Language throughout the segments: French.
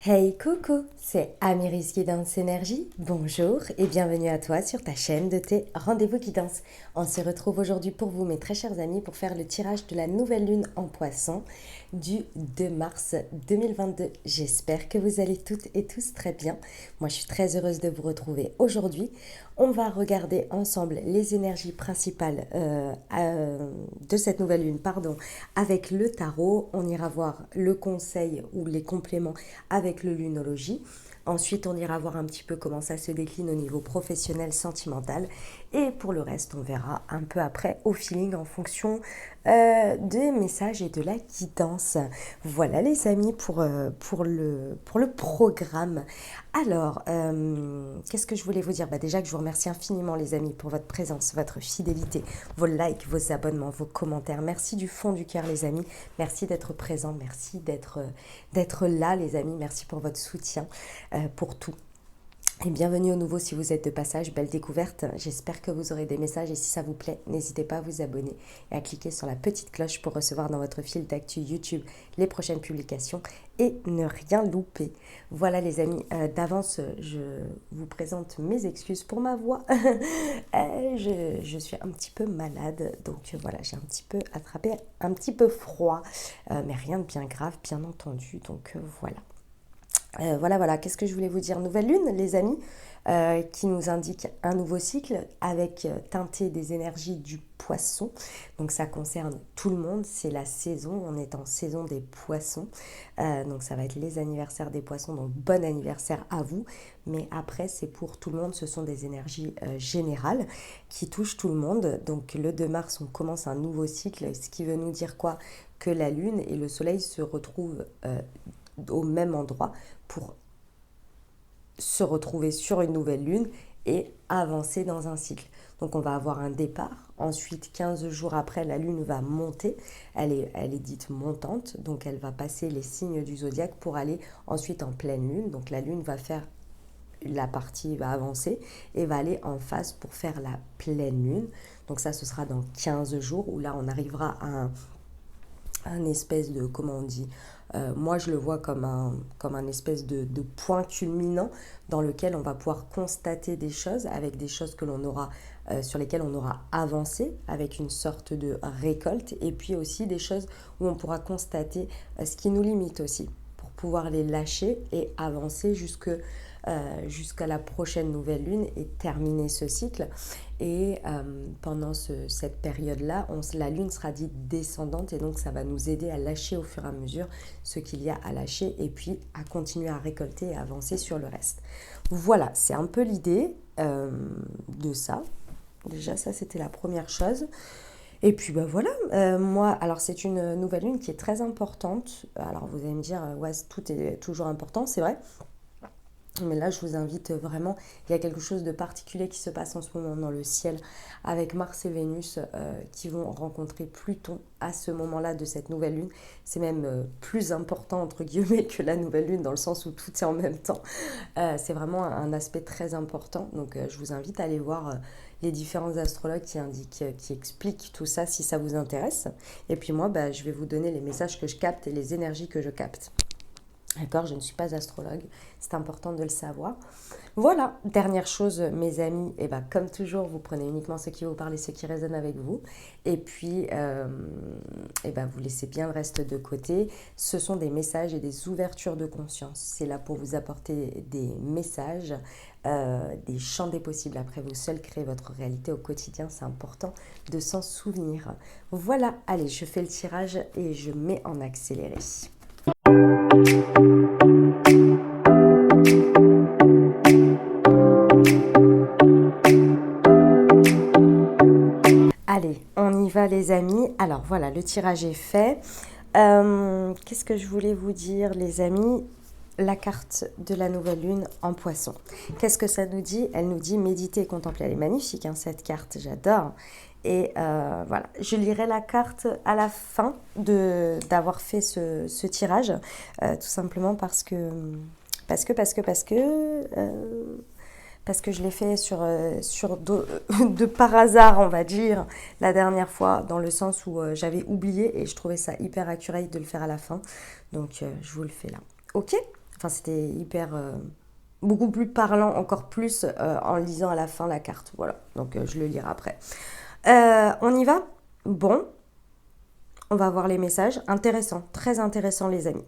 Hey coucou, c'est Amiris Guidance Énergie. Bonjour et bienvenue à toi sur ta chaîne de tes rendez-vous guidance. On se retrouve aujourd'hui pour vous, mes très chers amis, pour faire le tirage de la nouvelle lune en poisson du 2 mars 2022. J'espère que vous allez toutes et tous très bien. Moi, je suis très heureuse de vous retrouver aujourd'hui. On va regarder ensemble les énergies principales de cette nouvelle lune, avec le tarot. On ira voir le conseil ou les compléments avec le lunologie. Ensuite, on ira voir un petit peu comment ça se décline au niveau professionnel, sentimental. Et pour le reste, on verra un peu après au feeling en fonction des messages et de la guidance. Voilà les amis pour le programme. Alors, qu'est-ce que je voulais vous dire? Déjà que je vous remercie infiniment les amis pour votre présence, votre fidélité, vos likes, vos abonnements, vos commentaires. Merci du fond du cœur les amis. Merci d'être présents, merci d'être là les amis. Merci pour votre soutien, pour tout. Et bienvenue au nouveau si vous êtes de passage, belle découverte. J'espère que vous aurez des messages et si ça vous plaît, n'hésitez pas à vous abonner et à cliquer sur la petite cloche pour recevoir dans votre fil d'actu YouTube les prochaines publications et ne rien louper. Voilà les amis, d'avance je vous présente mes excuses pour ma voix. Je suis un petit peu malade, donc voilà, j'ai un petit peu attrapé un petit peu froid, mais rien de bien grave bien entendu, donc voilà. Voilà, qu'est-ce que je voulais vous dire? Nouvelle lune, les amis, qui nous indique un nouveau cycle avec teinté des énergies du poisson. Donc ça concerne tout le monde, c'est la saison, on est en saison des poissons. Donc ça va être les anniversaires des poissons, donc bon anniversaire à vous. Mais après, c'est pour tout le monde, ce sont des énergies générales qui touchent tout le monde. Donc le 2 mars, on commence un nouveau cycle, ce qui veut nous dire quoi? Que la lune et le soleil se retrouvent au même endroit pour se retrouver sur une nouvelle lune et avancer dans un cycle. Donc on va avoir un départ, ensuite 15 jours après la lune va monter, elle est dite montante, donc elle va passer les signes du zodiaque pour aller ensuite en pleine lune, donc la lune va faire la partie va avancer et va aller en face pour faire la pleine lune. Donc ça ce sera dans 15 jours où là on arrivera à un espèce de, comment on dit, moi je le vois comme un espèce de point culminant dans lequel on va pouvoir constater des choses avec des choses que l'on aura, sur lesquelles on aura avancé avec une sorte de récolte et puis aussi des choses où on pourra constater ce qui nous limite aussi pour pouvoir les lâcher et avancer jusqu'à la prochaine nouvelle lune et terminer ce cycle. Et pendant cette période-là, la lune sera dite descendante et donc ça va nous aider à lâcher au fur et à mesure ce qu'il y a à lâcher et puis à continuer à récolter et à avancer sur le reste. Voilà, c'est un peu l'idée de ça. Déjà, ça, c'était la première chose. Et puis voilà, moi, alors c'est une nouvelle lune qui est très importante. Alors vous allez me dire, ouais, tout est toujours important, c'est vrai. Mais là, je vous invite vraiment, il y a quelque chose de particulier qui se passe en ce moment dans le ciel avec Mars et Vénus qui vont rencontrer Pluton à ce moment-là de cette nouvelle lune. C'est même plus important, entre guillemets, que la nouvelle lune dans le sens où tout est en même temps. C'est vraiment un aspect très important. Donc, je vous invite à aller voir les différents astrologues qui expliquent tout ça si ça vous intéresse. Et puis moi, je vais vous donner les messages que je capte et les énergies que je capte. D'accord, je ne suis pas astrologue, c'est important de le savoir. Voilà, dernière chose, mes amis, comme toujours, vous prenez uniquement ce qui vous parle et ce qui résonne avec vous. Et puis, vous laissez bien le reste de côté. Ce sont des messages et des ouvertures de conscience. C'est là pour vous apporter des messages, des champs des possibles. Après, vous seul créez votre réalité au quotidien. C'est important de s'en souvenir. Voilà, allez, je fais le tirage et je mets en accéléré. Allez, on y va les amis. Alors voilà, le tirage est fait. Qu'est-ce que je voulais vous dire les amis? La carte de la nouvelle lune en poisson. Qu'est-ce que ça nous dit? Elle nous dit méditer et contempler. Elle est magnifique hein, cette carte, j'adore. Et voilà, je lirai la carte à la fin d'avoir fait ce tirage, tout simplement parce que je l'ai fait de par hasard, on va dire, la dernière fois, dans le sens où j'avais oublié et je trouvais ça hyper accurate de le faire à la fin. Donc, je vous le fais là. Ok? Enfin, c'était hyper... beaucoup plus parlant, encore plus en lisant à la fin la carte. Voilà, donc je le lirai après. On y va? Bon, on va voir les messages. Intéressant, très intéressant les amis.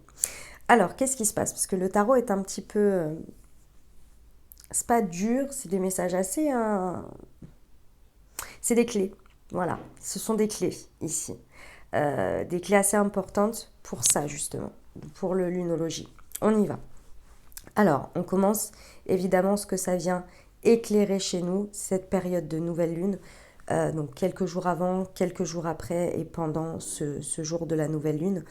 Alors, qu'est-ce qui se passe? Parce que le tarot est un petit peu... c'est pas dur, c'est des messages assez... c'est des clés, voilà. Ce sont des clés ici. Des clés assez importantes pour ça, justement, pour le lunologie. On y va. Alors, on commence évidemment ce que ça vient éclairer chez nous, cette période de nouvelle lune. Donc quelques jours avant, quelques jours après et pendant ce jour de la nouvelle lune.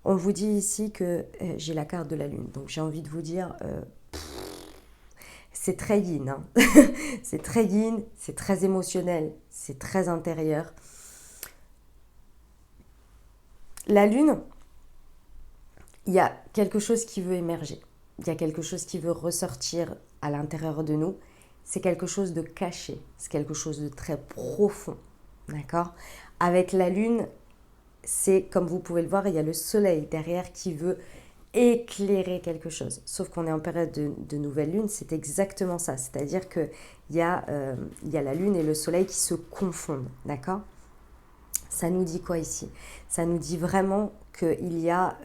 On vous dit ici que j'ai la carte de la lune. Donc j'ai envie de vous dire, c'est très yin. Hein. C'est très yin, c'est très émotionnel, c'est très intérieur. La lune, il y a quelque chose qui veut émerger. Il y a quelque chose qui veut ressortir à l'intérieur de nous. C'est quelque chose de caché, c'est quelque chose de très profond. D'accord? Avec la lune, c'est comme vous pouvez le voir, il y a le soleil derrière qui veut éclairer quelque chose. Sauf qu'on est en période de nouvelle lune, c'est exactement ça. C'est-à-dire qu'il y a la lune et le soleil qui se confondent. D'accord? Ça nous dit quoi ici? Ça nous dit vraiment qu'il y a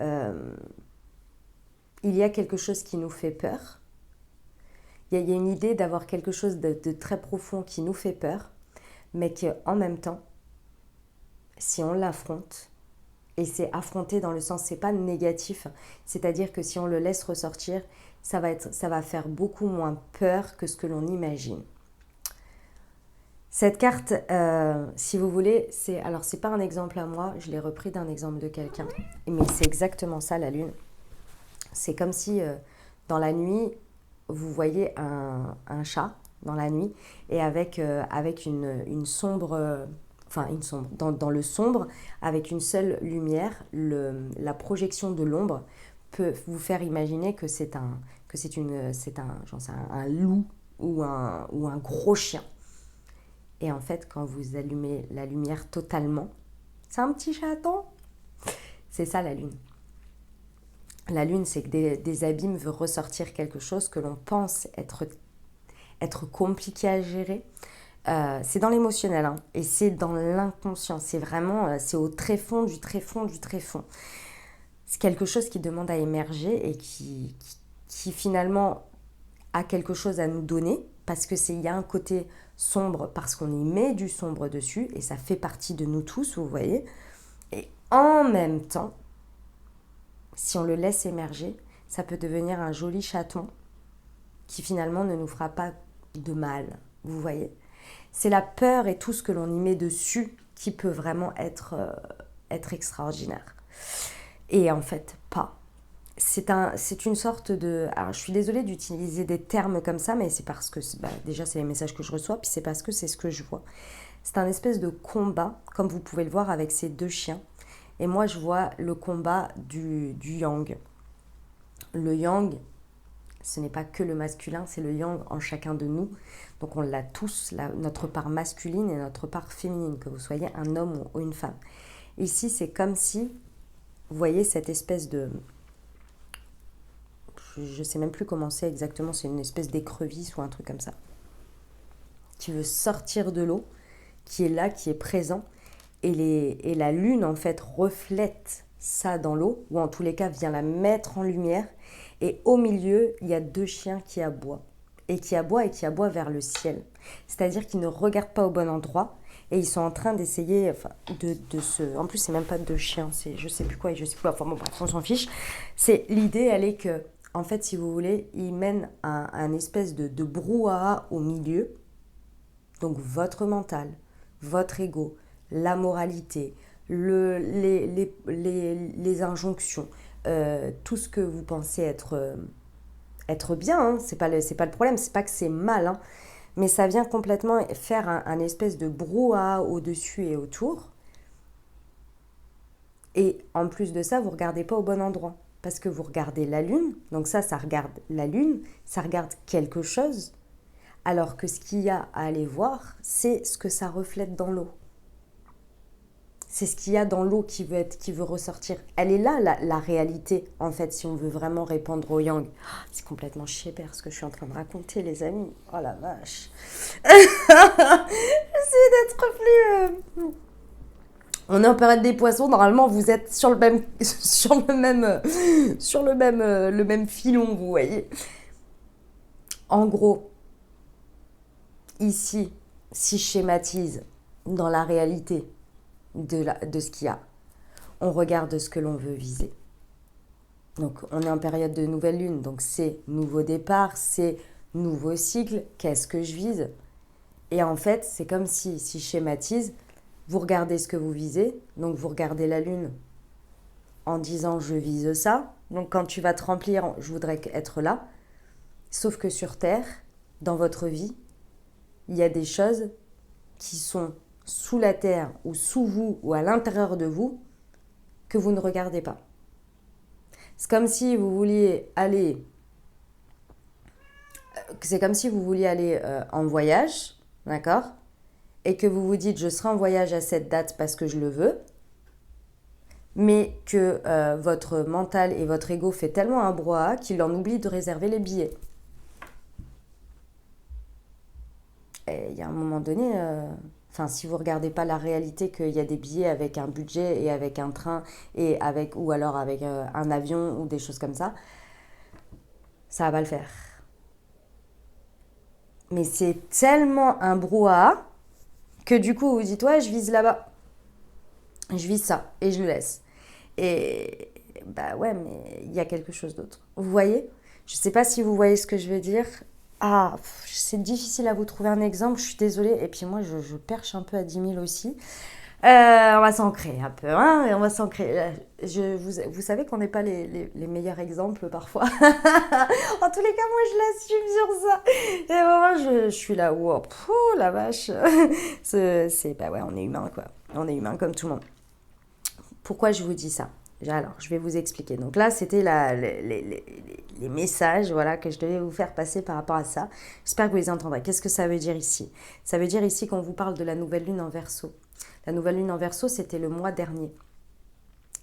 quelque chose qui nous fait peur. Il y a une idée d'avoir quelque chose de très profond qui nous fait peur, mais qu'en même temps, si on l'affronte, et c'est affronter dans le sens, c'est pas négatif, c'est-à-dire que si on le laisse ressortir, ça va faire beaucoup moins peur que ce que l'on imagine. Cette carte, si vous voulez, c'est pas un exemple à moi, je l'ai repris d'un exemple de quelqu'un, mais c'est exactement ça la lune. C'est comme si dans la nuit, vous voyez un chat dans la nuit et avec une sombre, dans le sombre, avec une seule lumière, la projection de l'ombre peut vous faire imaginer que c'est un loup ou un gros chien. Et en fait, quand vous allumez la lumière totalement, c'est un petit chaton. C'est ça la lune. La lune, c'est que des abîmes veut ressortir quelque chose que l'on pense être compliqué à gérer. C'est dans l'émotionnel, hein, et c'est dans l'inconscient. C'est vraiment, c'est au tréfonds du tréfonds du tréfonds. C'est quelque chose qui demande à émerger et qui finalement a quelque chose à nous donner, parce que il y a un côté sombre, parce qu'on y met du sombre dessus, et ça fait partie de nous tous, vous voyez. Et en même temps, si on le laisse émerger, ça peut devenir un joli chaton qui finalement ne nous fera pas de mal, vous voyez. C'est la peur et tout ce que l'on y met dessus qui peut vraiment être extraordinaire. Et en fait, pas. C'est une sorte de... Alors, je suis désolée d'utiliser des termes comme ça, mais c'est parce que, déjà, c'est les messages que je reçois, puis c'est parce que c'est ce que je vois. C'est un espèce de combat, comme vous pouvez le voir avec ces deux chiens. Et moi, je vois le combat du yang. Le yang, ce n'est pas que le masculin, c'est le yang en chacun de nous. Donc on l'a tous, notre part masculine et notre part féminine, que vous soyez un homme ou une femme. Ici, c'est comme si, vous voyez cette espèce de... Je ne sais même plus comment c'est exactement, c'est une espèce d'écrevisse ou un truc comme ça, qui veut sortir de l'eau, qui est là, qui est présent. Et la lune, en fait, reflète ça dans l'eau, ou en tous les cas, vient la mettre en lumière. Et au milieu, il y a deux chiens qui aboient. Et qui aboient vers le ciel. C'est-à-dire qu'ils ne regardent pas au bon endroit. Et ils sont en train d'essayer de se... En plus, c'est même pas deux chiens, c'est je sais plus quoi et je sais plus... Enfin bon, bref, on s'en fiche. L'idée, elle est que, en fait, si vous voulez, ils mènent un espèce de brouhaha au milieu. Donc, votre mental, votre ego, la moralité, les injonctions, tout ce que vous pensez être bien, hein, c'est pas le problème, c'est pas que c'est mal, hein, mais ça vient complètement faire un espèce de brouhaha au-dessus et autour. Et en plus de ça, vous regardez pas au bon endroit, parce que vous regardez la lune, donc ça regarde la lune, ça regarde quelque chose, alors que ce qu'il y a à aller voir, c'est ce que ça reflète dans l'eau. C'est ce qu'il y a dans l'eau qui veut ressortir. Elle est là, la réalité, en fait, si on veut vraiment répondre au yang. C'est complètement chier-père ce que je suis en train de raconter, les amis. Oh la vache. J'essaie d'être plus... On est en période des poissons, normalement vous êtes sur le même filon, vous voyez. En gros, ici, si je schématise dans la réalité de ce qu'il y a, on regarde ce que l'on veut viser. Donc on est en période de nouvelle lune, donc c'est nouveau départ, c'est nouveau cycle, qu'est-ce que je vise? Et en fait, c'est comme si je schématise, vous regardez ce que vous visez, donc vous regardez la lune en disant je vise ça, donc quand tu vas te remplir, je voudrais être là, sauf que sur Terre, dans votre vie, il y a des choses qui sont sous la Terre ou sous vous ou à l'intérieur de vous que vous ne regardez pas. C'est comme si vous vouliez aller en voyage, d'accord? Et que vous vous dites je serai en voyage à cette date parce que je le veux, mais que votre mental et votre ego fait tellement un brouhaha qu'il en oublie de réserver les billets. Et il y a un moment donné, si vous ne regardez pas la réalité qu'il y a des billets avec un budget et avec un train ou alors avec un avion ou des choses comme ça va pas le faire. Mais c'est tellement un brouhaha que du coup vous dites ouais je vise là-bas, je vise ça et je le laisse. Et bah ouais mais il y a quelque chose d'autre. Vous voyez? Je sais pas si vous voyez ce que je veux dire. Ah, c'est difficile à vous trouver un exemple, je suis désolée. Et puis moi je perche un peu à 10 000 aussi. On va s'ancrer un peu, hein, et on va s'ancrer. Vous savez qu'on n'est pas les meilleurs exemples parfois. En tous les cas, moi, je l'assume sur ça. Et vraiment, je suis là, wow, la vache. Bah ouais, on est humain, quoi. On est humain comme tout le monde. Pourquoi je vous dis ça? Alors, je vais vous expliquer. Donc là, c'était les messages voilà, que je devais vous faire passer par rapport à ça. J'espère que vous les entendrez. Qu'est-ce que ça veut dire ici? Ça veut dire ici qu'on vous parle de la nouvelle lune en Verseau. La nouvelle lune en Verseau, c'était le mois dernier.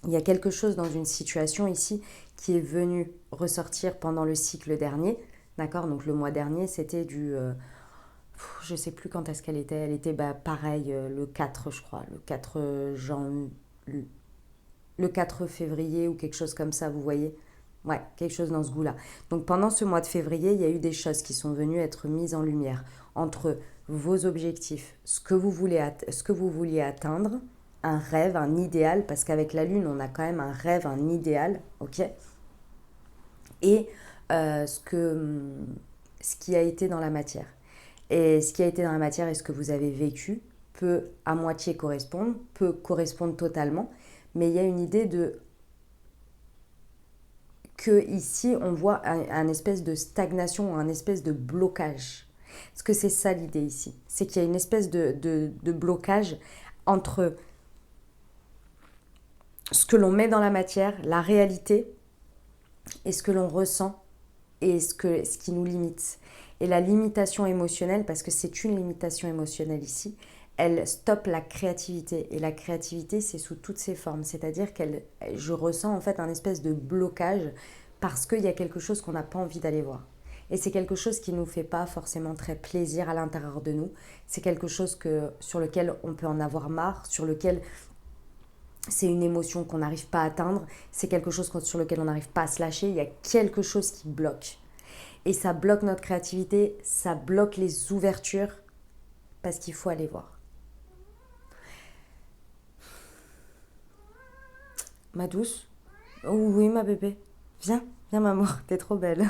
Il y a quelque chose dans une situation ici qui est venu ressortir pendant le cycle dernier. D'accord? Donc le mois dernier, c'était je ne sais plus quand est-ce qu'elle était. Elle était pareil, le 4, je crois. Le 4 février ou quelque chose comme ça, vous voyez? Ouais, quelque chose dans ce goût-là. Donc pendant ce mois de février, il y a eu des choses qui sont venues être mises en lumière entre vos objectifs, ce que vous vouliez atteindre, un rêve, un idéal, parce qu'avec la lune, on a quand même un rêve, un idéal, ok? Et ce qui a été dans la matière. Et ce qui a été dans la matière et ce que vous avez vécu peut à moitié correspondre, peut correspondre totalement, mais il y a une idée que ici on voit un espèce de stagnation, un espèce de blocage. Parce que c'est ça l'idée ici, c'est qu'il y a une espèce de blocage entre ce que l'on met dans la matière, la réalité, et ce que l'on ressent et ce qui nous limite. Et la limitation émotionnelle, parce que c'est une limitation émotionnelle ici, elle stoppe la créativité. Et la créativité, c'est sous toutes ses formes. C'est-à-dire je ressens en fait un espèce de blocage parce qu'il y a quelque chose qu'on n'a pas envie d'aller voir. Et c'est quelque chose qui ne nous fait pas forcément très plaisir à l'intérieur de nous. C'est quelque chose sur lequel on peut en avoir marre, sur lequel c'est une émotion qu'on n'arrive pas à atteindre. C'est quelque chose sur lequel on n'arrive pas à se lâcher. Il y a quelque chose qui bloque. Et ça bloque notre créativité, ça bloque les ouvertures parce qu'il faut aller voir. Ma douce? Oh oui, ma bébé. Viens, maman, t'es trop belle.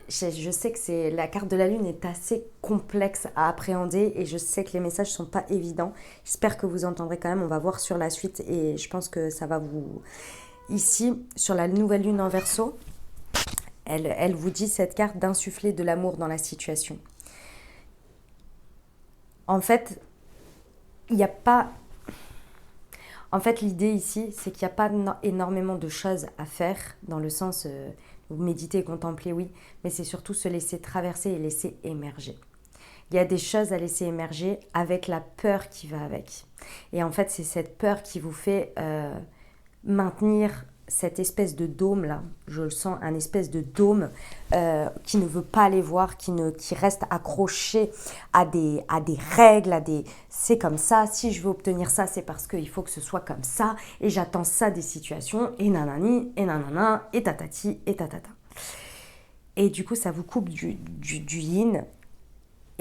Je sais que la carte de la lune est assez complexe à appréhender et je sais que les messages sont pas évidents. J'espère que vous entendrez quand même, on va voir sur la suite et je pense que ça va vous... Ici, sur la nouvelle lune en Verseau, elle vous dit cette carte d'insuffler de l'amour dans la situation. En fait, il n'y a pas... En fait, l'idée ici, c'est qu'il n'y a pas énormément de choses à faire, dans le sens, vous méditez, contempler, oui, mais c'est surtout se laisser traverser et laisser émerger. Il y a des choses à laisser émerger avec la peur qui va avec. Et en fait, c'est cette peur qui vous fait maintenir cette espèce de dôme là, je le sens, un espèce de dôme qui ne veut pas aller voir, qui reste accroché à des règles, c'est comme ça, si je veux obtenir ça, c'est parce qu'il faut que ce soit comme ça, et j'attends ça des situations, et nanani, et nanana, et tatati, et tatata. Et du coup, ça vous coupe du yin,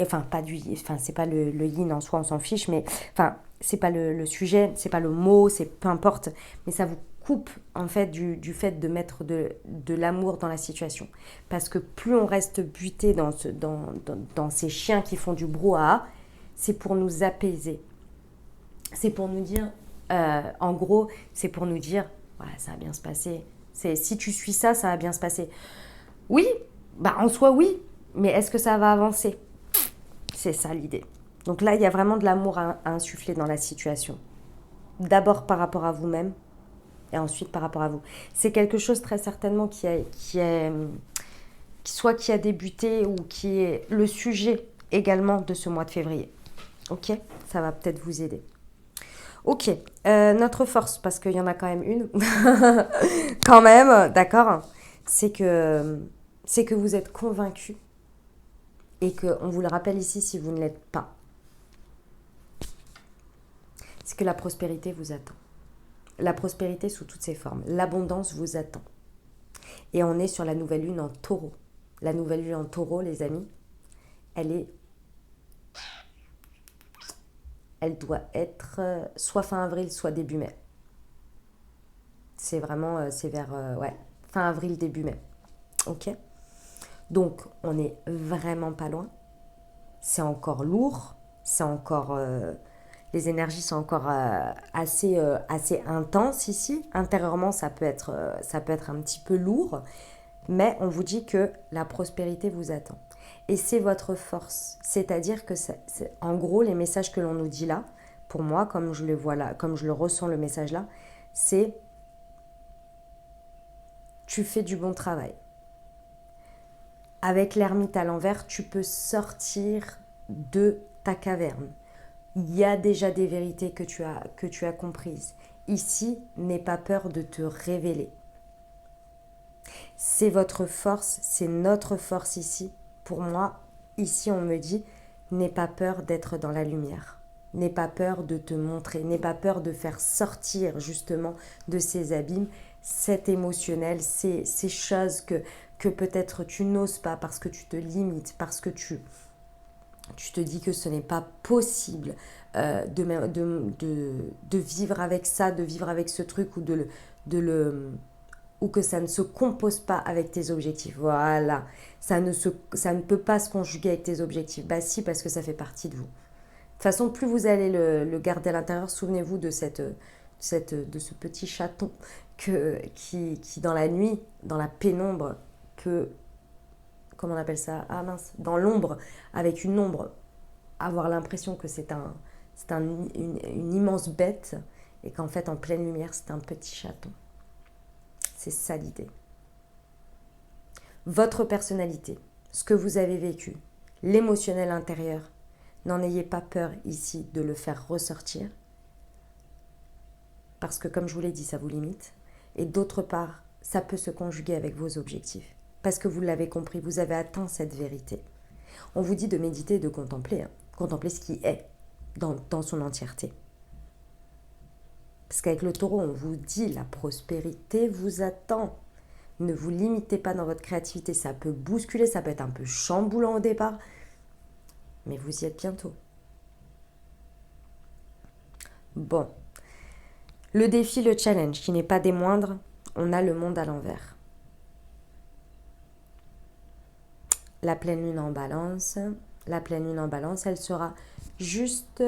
enfin pas du yin, enfin c'est pas le yin en soi, on s'en fiche, mais enfin c'est pas le sujet, c'est pas le mot, c'est peu importe, mais ça vous coupe en fait du fait de mettre de l'amour dans la situation. Parce que plus on reste buté dans ces chiens qui font du brouhaha, c'est pour nous apaiser. C'est pour nous dire, en gros, c'est pour nous dire, voilà, ça va bien se passer. Si tu suis ça, ça va bien se passer. Oui, bah en soi oui, mais est-ce que ça va avancer? C'est ça l'idée. Donc là, il y a vraiment de l'amour à insuffler dans la situation. D'abord par rapport à vous-même, et ensuite par rapport à vous. C'est quelque chose très certainement qui a débuté ou qui est le sujet également de ce mois de février. Ok, ça va peut-être vous aider. Ok, notre force, parce qu'il y en a quand même une, quand même, d'accord, c'est que vous êtes convaincu et qu'on vous le rappelle ici si vous ne l'êtes pas. C'est que la prospérité vous attend. La prospérité sous toutes ses formes. L'abondance vous attend. Et on est sur la nouvelle lune en taureau. La nouvelle lune en taureau, les amis, elle doit être soit fin avril, soit début mai. C'est vraiment, c'est vers fin avril, début mai. Ok ? Donc, on n'est vraiment pas loin. C'est encore lourd. C'est encore... les énergies sont encore assez intenses ici. Intérieurement, ça peut être un petit peu lourd. Mais on vous dit que la prospérité vous attend. Et c'est votre force. C'est-à-dire que, en gros, les messages que l'on nous dit là, pour moi, comme je le vois là, comme je le ressens le message là, c'est tu fais du bon travail. Avec l'ermite à l'envers, tu peux sortir de ta caverne. Il y a déjà des vérités que tu as comprises. Ici, n'aie pas peur de te révéler. C'est votre force, c'est notre force ici. Pour moi, ici, on me dit, n'aie pas peur d'être dans la lumière. N'aie pas peur de te montrer. N'aie pas peur de faire sortir justement de ces abîmes cet émotionnel, ces choses que peut-être tu n'oses pas parce que tu te limites, parce que tu te dis que ce n'est pas possible de vivre avec ça, de vivre avec ce truc ou que ça ne se compose pas avec tes objectifs. Voilà, ça ne peut pas se conjuguer avec tes objectifs. Bah si, parce que ça fait partie de vous. De toute façon, plus vous allez le garder à l'intérieur, souvenez-vous de de ce petit chaton qui, dans la nuit, dans la pénombre, peut, comment on appelle ça? Ah mince, dans l'ombre, avec une ombre, avoir l'impression que c'est une immense bête et qu'en fait, en pleine lumière, c'est un petit chaton. C'est ça l'idée. Votre personnalité, ce que vous avez vécu, l'émotionnel intérieur, n'en ayez pas peur ici de le faire ressortir. Parce que comme je vous l'ai dit, ça vous limite. Et d'autre part, ça peut se conjuguer avec vos objectifs. Parce que vous l'avez compris, vous avez atteint cette vérité. On vous dit de méditer et de contempler. Contempler ce qui est dans son entièreté. Parce qu'avec le taureau, on vous dit la prospérité vous attend. Ne vous limitez pas dans votre créativité. Ça peut bousculer, ça peut être un peu chamboulant au départ. Mais vous y êtes bientôt. Bon. Le défi, le challenge, qui n'est pas des moindres, on a le monde à l'envers. La pleine lune en balance. La pleine lune en balance, elle sera juste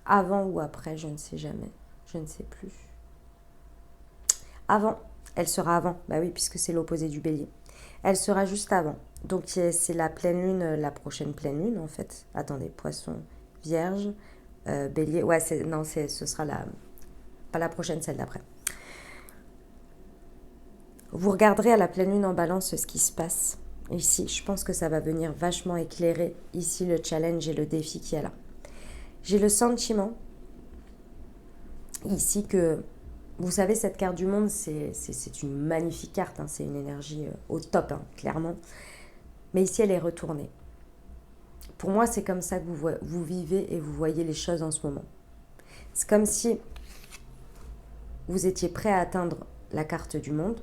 avant ou après, je ne sais jamais. Je ne sais plus. Avant, elle sera avant. Bah oui, puisque c'est l'opposé du bélier. Elle sera juste avant. Donc c'est la pleine lune, la prochaine pleine lune en fait. Attendez, poisson, vierge, bélier. Ouais, ce sera pas la prochaine, celle d'après. Vous regarderez à la pleine lune en balance ce qui se passe. Ici, je pense que ça va venir vachement éclairer ici le challenge et le défi qu'il y a là. J'ai le sentiment ici que, vous savez, cette carte du monde, c'est une magnifique carte, hein, c'est une énergie au top, hein, clairement. Mais ici, elle est retournée. Pour moi, c'est comme ça que vous vivez et vous voyez les choses en ce moment. C'est comme si vous étiez prêt à atteindre la carte du monde,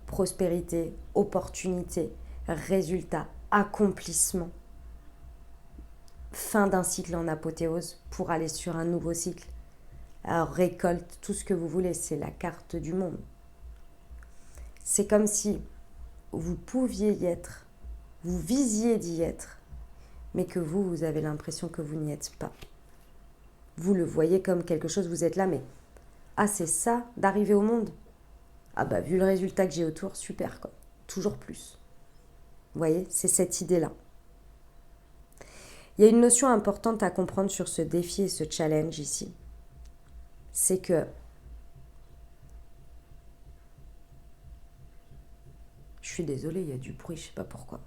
prospérité, opportunité, résultat, accomplissement, fin d'un cycle en apothéose pour aller sur un nouveau cycle. Alors récolte, tout ce que vous voulez, c'est la carte du monde. C'est comme si vous pouviez y être, vous visiez d'y être, mais que vous avez l'impression que vous n'y êtes pas. Vous le voyez comme quelque chose, vous êtes là, mais ah, c'est ça d'arriver au monde? Ah bah vu le résultat que j'ai autour, super quoi, toujours plus. Vous voyez, c'est cette idée-là. Il y a une notion importante à comprendre sur ce défi et ce challenge ici. C'est que je suis désolée, il y a du bruit, je sais pas pourquoi.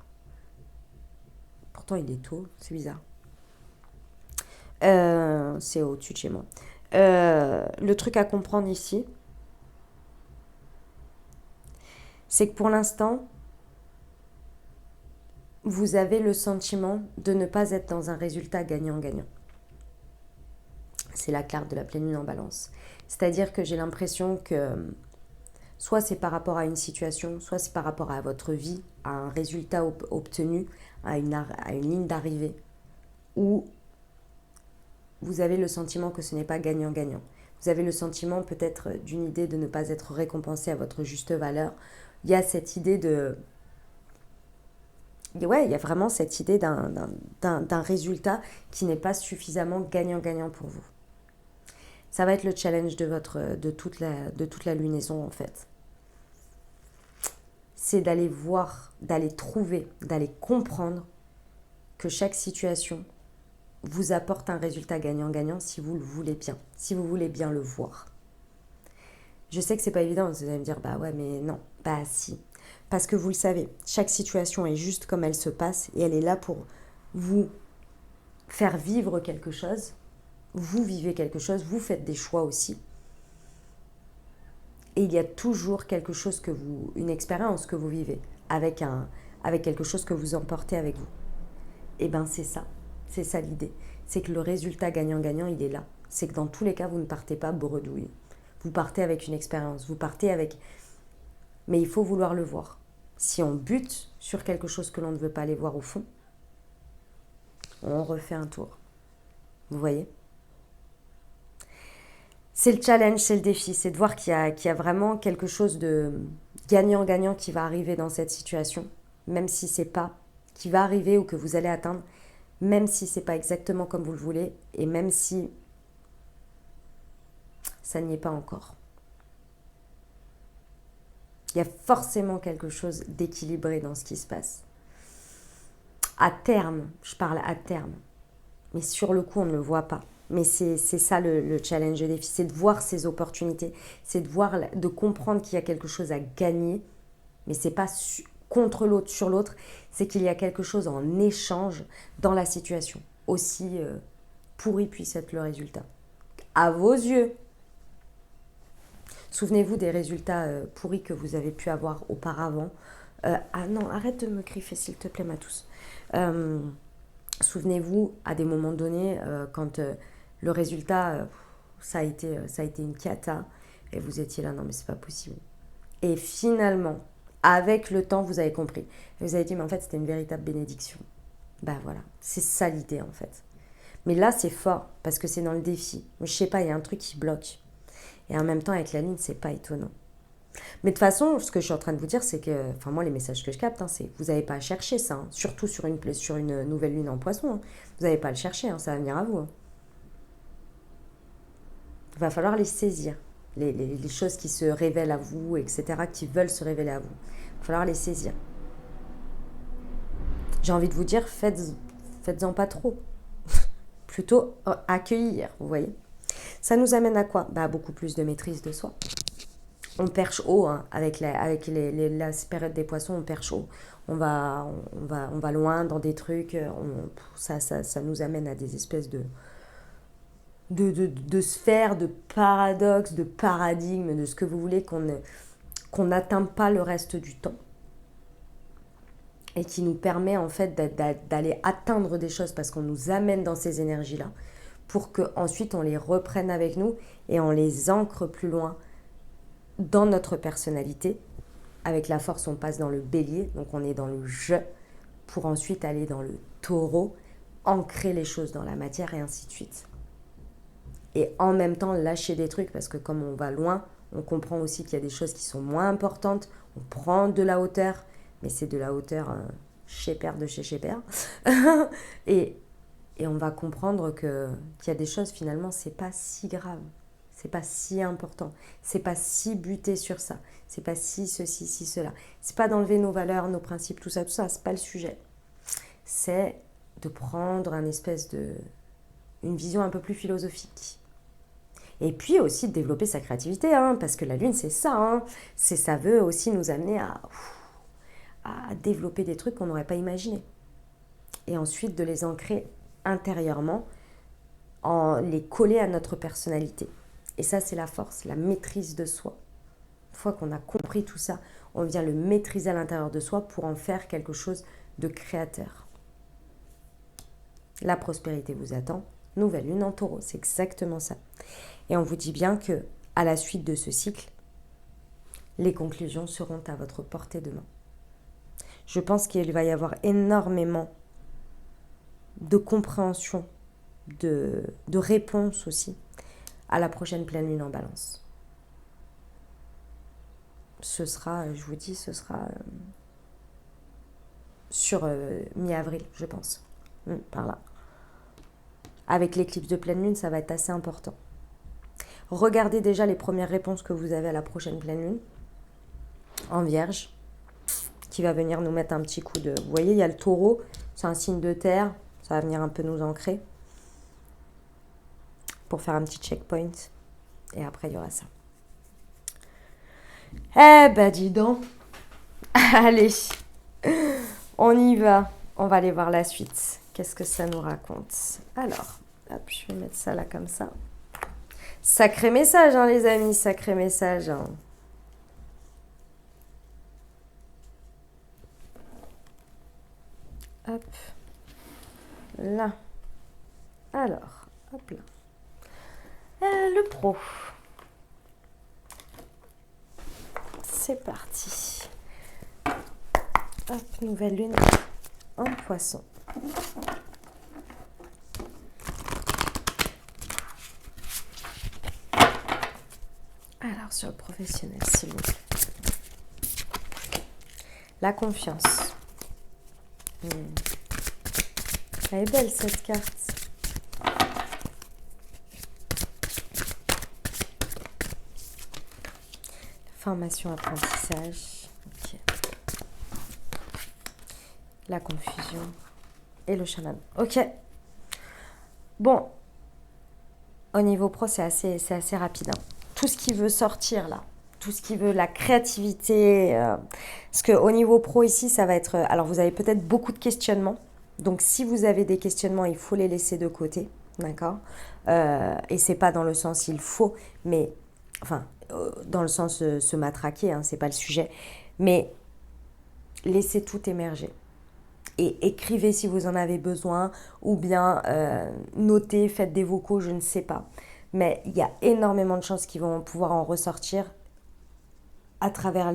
Pourtant il est tôt, c'est bizarre. C'est au-dessus de chez moi. Le truc à comprendre ici, c'est que pour l'instant, vous avez le sentiment de ne pas être dans un résultat gagnant-gagnant. C'est la carte de la pleine lune en balance. C'est-à-dire que j'ai l'impression que soit c'est par rapport à une situation, soit c'est par rapport à votre vie, à un résultat obtenu, à une ligne d'arrivée, où vous avez le sentiment que ce n'est pas gagnant-gagnant. Vous avez le sentiment peut-être d'une idée de ne pas être récompensé à votre juste valeur. Il y a cette idée de... Ouais, il y a vraiment cette idée d'un résultat qui n'est pas suffisamment gagnant-gagnant pour vous. Ça va être le challenge de toute la lunaison en fait. C'est d'aller voir, d'aller trouver, d'aller comprendre que chaque situation vous apporte un résultat gagnant-gagnant si vous le voulez bien, si vous voulez bien le voir. Je sais que c'est pas évident, vous allez me dire, bah ouais, mais non, bah si. Parce que vous le savez, chaque situation est juste comme elle se passe et elle est là pour vous faire vivre quelque chose. Vous vivez quelque chose, vous faites des choix aussi. Et il y a toujours quelque chose une expérience que vous vivez avec quelque chose que vous emportez avec vous. Et bien c'est ça l'idée. C'est que le résultat gagnant-gagnant, il est là. C'est que dans tous les cas, vous ne partez pas bredouille. Vous partez avec une expérience, vous partez avec... Mais il faut vouloir le voir. Si on bute sur quelque chose que l'on ne veut pas aller voir au fond, on refait un tour. Vous voyez ? C'est le challenge, c'est le défi, c'est de voir qu'il y a vraiment quelque chose de gagnant-gagnant qui va arriver dans cette situation, même si c'est pas, qui va arriver ou que vous allez atteindre, même si c'est pas exactement comme vous le voulez, et même si ça n'y est pas encore. Il y a forcément quelque chose d'équilibré dans ce qui se passe. À terme, je parle à terme, mais sur le coup, on ne le voit pas. Mais c'est ça le challenge, le défi, c'est de voir ces opportunités, c'est de comprendre qu'il y a quelque chose à gagner, mais c'est pas contre l'autre, sur l'autre, c'est qu'il y a quelque chose en échange dans la situation, aussi pourri puisse être le résultat. À vos yeux, souvenez-vous des résultats pourris que vous avez pu avoir auparavant. Ah non, arrête de me griffer s'il te plaît, Matous. Souvenez-vous à des moments donnés quand le résultat, ça a été une cata et vous étiez là, non mais c'est pas possible. Et finalement, avec le temps, vous avez compris. Vous avez dit, mais en fait, c'était une véritable bénédiction. Ben voilà, c'est ça l'idée en fait. Mais là, c'est fort parce que c'est dans le défi. Je sais pas, il y a un truc qui bloque. Et en même temps, avec la lune, c'est pas étonnant. Mais de toute façon, ce que je suis en train de vous dire, c'est que, enfin moi, les messages que je capte, hein, c'est vous n'avez pas à chercher ça, hein, surtout sur une nouvelle lune en poisson. Hein. Vous n'avez pas à le chercher, hein, ça va venir à vous. Hein. Il va falloir les saisir, les choses qui se révèlent à vous, etc., qui veulent se révéler à vous. Il va falloir les saisir. J'ai envie de vous dire, faites-en pas trop. Plutôt accueillir, vous voyez. Ça nous amène à quoi ? Bah, beaucoup plus de maîtrise de soi. On perche haut, hein, avec la période des poissons, on perche haut. On va loin dans des trucs, ça nous amène à des espèces de sphères, de paradoxes, de paradigmes, de ce que vous voulez, qu'on n'atteint pas le reste du temps. Et qui nous permet en fait d'aller atteindre des choses parce qu'on nous amène dans ces énergies-là pour qu'ensuite on les reprenne avec nous et on les ancre plus loin dans notre personnalité. Avec la force, on passe dans le bélier, donc on est dans le je, pour ensuite aller dans le taureau, ancrer les choses dans la matière et ainsi de suite. Et en même temps, lâcher des trucs parce que comme on va loin, on comprend aussi qu'il y a des choses qui sont moins importantes, on prend de la hauteur, mais c'est de la hauteur chez père de chez père. et on va comprendre qu'il y a des choses, finalement, c'est pas si grave. C'est pas si important. C'est pas si buté sur ça. C'est pas si ceci, si cela. C'est pas d'enlever nos valeurs, nos principes, tout ça. C'est pas le sujet. C'est de prendre une vision un peu plus philosophique. Et puis aussi de développer sa créativité, hein, parce que la lune, c'est ça. Hein. Ça veut aussi nous amener à développer des trucs qu'on n'aurait pas imaginés. Et ensuite de les ancrer intérieurement, en les coller à notre personnalité. Et ça, c'est la force, la maîtrise de soi. Une fois qu'on a compris tout ça, on vient le maîtriser à l'intérieur de soi pour en faire quelque chose de créateur. La prospérité vous attend. Nouvelle lune en taureau, c'est exactement ça. Et on vous dit bien que à la suite de ce cycle, les conclusions seront à votre portée de main. Je pense qu'il va y avoir énormément de compréhension, de réponses aussi à la prochaine pleine lune en balance. Ce sera, je vous dis, sur mi-avril, je pense. Par là. Avec l'éclipse de pleine lune, ça va être assez important. Regardez déjà les premières réponses que vous avez à la prochaine pleine lune en Vierge, qui va venir nous mettre un petit coup de... Vous voyez, il y a le taureau, c'est un signe de terre, ça va venir un peu nous ancrer pour faire un petit checkpoint. Et après, il y aura ça. Eh ben, dis donc. Allez, on y va. On va aller voir la suite. Qu'est-ce que ça nous raconte? Alors, hop, je vais mettre ça là comme ça. Sacré message, hein, les amis, sacré message. Hein. Hop, là. Alors, hop là. Le pro. C'est parti. Hop, nouvelle lune en poisson. Alors, sur le professionnel, s'il vous plaît. La confiance. Elle est belle, cette carte. Formation, apprentissage. Okay. La confusion. Et le chaman. Ok. Bon. Au niveau pro, c'est assez rapide. Hein. Tout ce qui veut sortir là. Tout ce qui veut la créativité. Parce qu'au niveau pro ici, ça va être... Alors, vous avez peut-être beaucoup de questionnements. Donc, si vous avez des questionnements, il faut les laisser de côté. D'accord et c'est pas dans le sens il faut, mais... Enfin... dans le sens se matraquer, hein, c'est pas le sujet, mais laissez tout émerger. Et écrivez si vous en avez besoin, ou bien notez, faites des vocaux, je ne sais pas. Mais il y a énormément de chances qu'ils vont pouvoir en ressortir à travers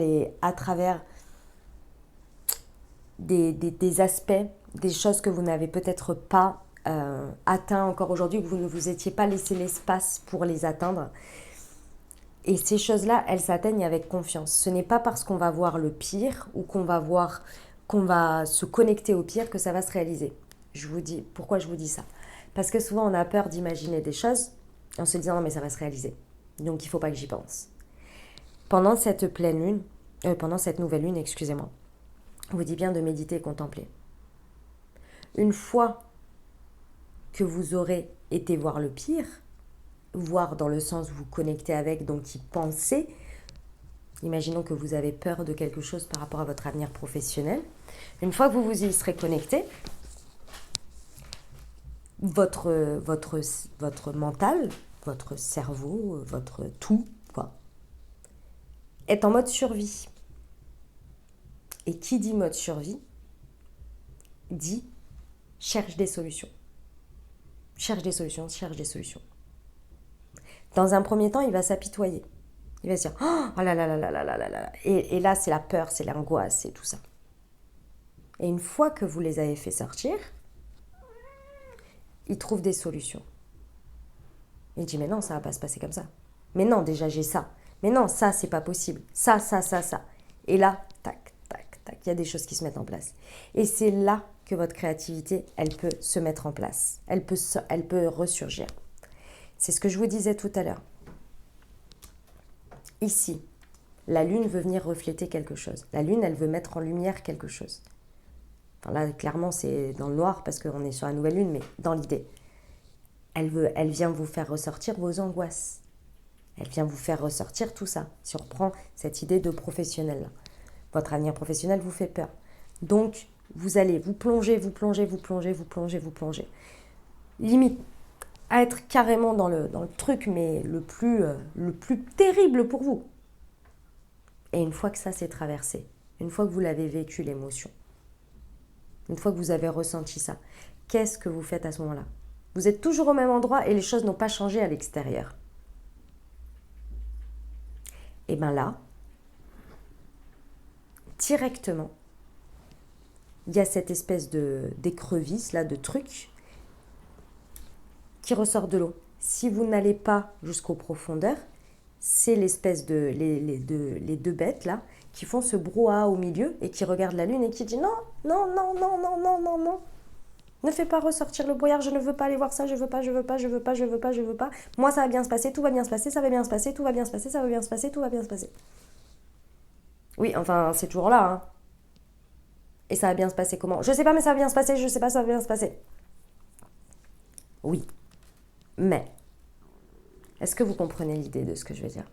des aspects, des choses que vous n'avez peut-être pas atteint encore aujourd'hui, que vous ne vous étiez pas laissé l'espace pour les atteindre. Et ces choses-là, elles s'atteignent avec confiance. Ce n'est pas parce qu'on va voir le pire ou qu'on va se connecter au pire que ça va se réaliser. Je vous dis, pourquoi je vous dis ça? Parce que souvent, on a peur d'imaginer des choses en se disant « non, mais ça va se réaliser. Donc, il ne faut pas que j'y pense. » Pendant cette pleine lune, pendant cette nouvelle lune, excusez-moi, on vous dit bien de méditer et contempler. Une fois que vous aurez été voir le pire, voir dans le sens vous connecter avec, donc y penser, Imaginons que vous avez peur de quelque chose par rapport à votre avenir professionnel. Une fois que vous vous y serez connecté, votre mental, votre cerveau, votre tout, quoi, est en mode survie. Et qui dit mode survie, dit cherche des solutions. Cherche des solutions, cherche des solutions. Dans un premier temps, il va s'apitoyer. Il va se dire « Oh là là là là là là là là ». Et là, c'est la peur, c'est l'angoisse, c'est tout ça. Et une fois que vous les avez fait sortir, il trouve des solutions. Il dit « Mais non, ça ne va pas se passer comme ça. Mais non, déjà, j'ai ça. Mais non, ça, c'est pas possible. Ça, ça, ça, ça. » Et là, tac, tac, tac, il y a des choses qui se mettent en place. Et c'est là que votre créativité, elle peut se mettre en place. Elle peut ressurgir. C'est ce que je vous disais tout à l'heure. Ici, la Lune veut venir refléter quelque chose. La Lune, elle veut mettre en lumière quelque chose. Enfin là, clairement, c'est dans le noir parce qu'on est sur la nouvelle Lune, mais dans l'idée. Elle vient vous faire ressortir vos angoisses. Elle vient vous faire ressortir tout ça. Si on reprend cette idée de professionnel, là. Votre avenir professionnel vous fait peur. Donc, vous allez vous plonger, vous plonger, vous plonger, vous plonger, vous plonger. Limite, à être carrément dans le truc, mais le plus terrible pour vous. Et une fois que ça s'est traversé, une fois que vous l'avez vécu, l'émotion, une fois que vous avez ressenti ça, qu'est-ce que vous faites à ce moment-là? Vous êtes toujours au même endroit et les choses n'ont pas changé à l'extérieur. Et bien là, directement, il y a cette espèce d'écrevisse, là, de truc, qui ressort de l'eau. Si vous n'allez pas jusqu'aux profondeurs, c'est l'espèce de les deux bêtes là qui font ce brouhaha au milieu et qui regardent la lune et qui disent non, non, non, non, non, non, non, non. Ne fais pas ressortir le brouillard, je ne veux pas aller voir ça, je veux pas, je veux pas, je veux pas, je veux pas, je veux pas. Moi ça va bien se passer, tout va bien se passer, ça va bien se passer, tout va bien se passer, ça va bien se passer, tout va bien se passer. Oui, enfin c'est toujours là, hein. Et ça va bien se passer comment? Je sais pas, mais ça va bien se passer, je sais pas, ça va bien se passer. Oui, mais est-ce que vous comprenez l'idée de ce que je veux dire?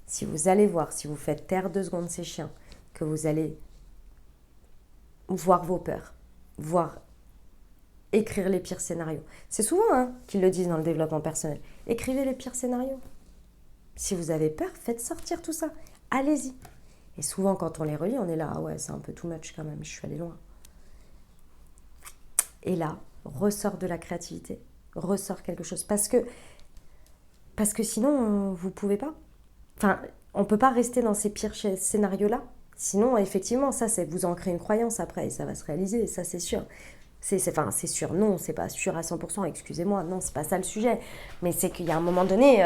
Si vous allez voir, si vous faites taire 2 secondes ces chiens, que vous allez voir vos peurs, voir écrire les pires scénarios. C'est souvent qu'ils le disent dans le développement personnel. Écrivez les pires scénarios. Si vous avez peur, faites sortir tout ça. Allez-y. Et souvent, quand on les relit, on est là, ah ouais, c'est un peu too much quand même, je suis allée loin. Et là, ressort de la créativité, ressort quelque chose. Parce que sinon, vous ne pouvez pas. Enfin, on ne peut pas rester dans ces pires scénarios-là. Sinon, effectivement, ça, c'est vous ancrez une croyance après, et ça va se réaliser, ça c'est sûr. C'est sûr, non, c'est pas sûr à 100%, excusez-moi, non, c'est pas ça le sujet. Mais c'est qu'il y a un moment donné,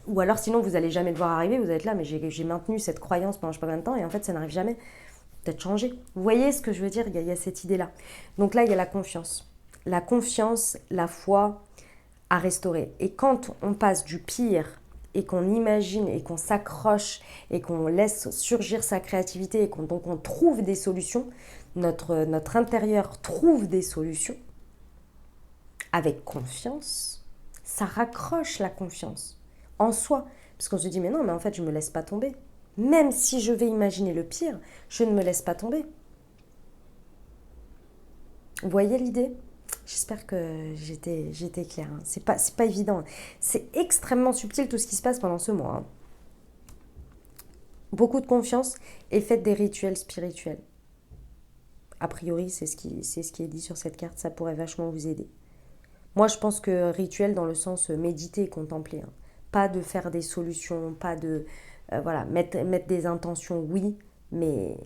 ou alors sinon vous allez jamais le voir arriver, vous allez être là, mais j'ai maintenu cette croyance pendant je sais pas combien de temps, et en fait ça n'arrive jamais. Peut-être changer. Vous voyez ce que je veux dire, il y a cette idée-là. Donc là, il y a la confiance. La confiance, la foi à restaurer. Et quand on passe du pire et qu'on imagine et qu'on s'accroche et qu'on laisse surgir sa créativité et donc on trouve des solutions, notre intérieur trouve des solutions avec confiance, ça raccroche la confiance en soi. Parce qu'on se dit, mais non, mais en fait, je ne me laisse pas tomber. Même si je vais imaginer le pire, je ne me laisse pas tomber. Vous voyez l'idée ? J'espère que j'étais claire. Hein. C'est pas évident. C'est extrêmement subtil tout ce qui se passe pendant ce mois. Hein. Beaucoup de confiance et faites des rituels spirituels. A priori, c'est ce qui est dit sur cette carte. Ça pourrait vachement vous aider. Moi, je pense que rituel dans le sens méditer et contempler. Hein. Pas de faire des solutions, pas de... voilà, mettre des intentions, oui, mais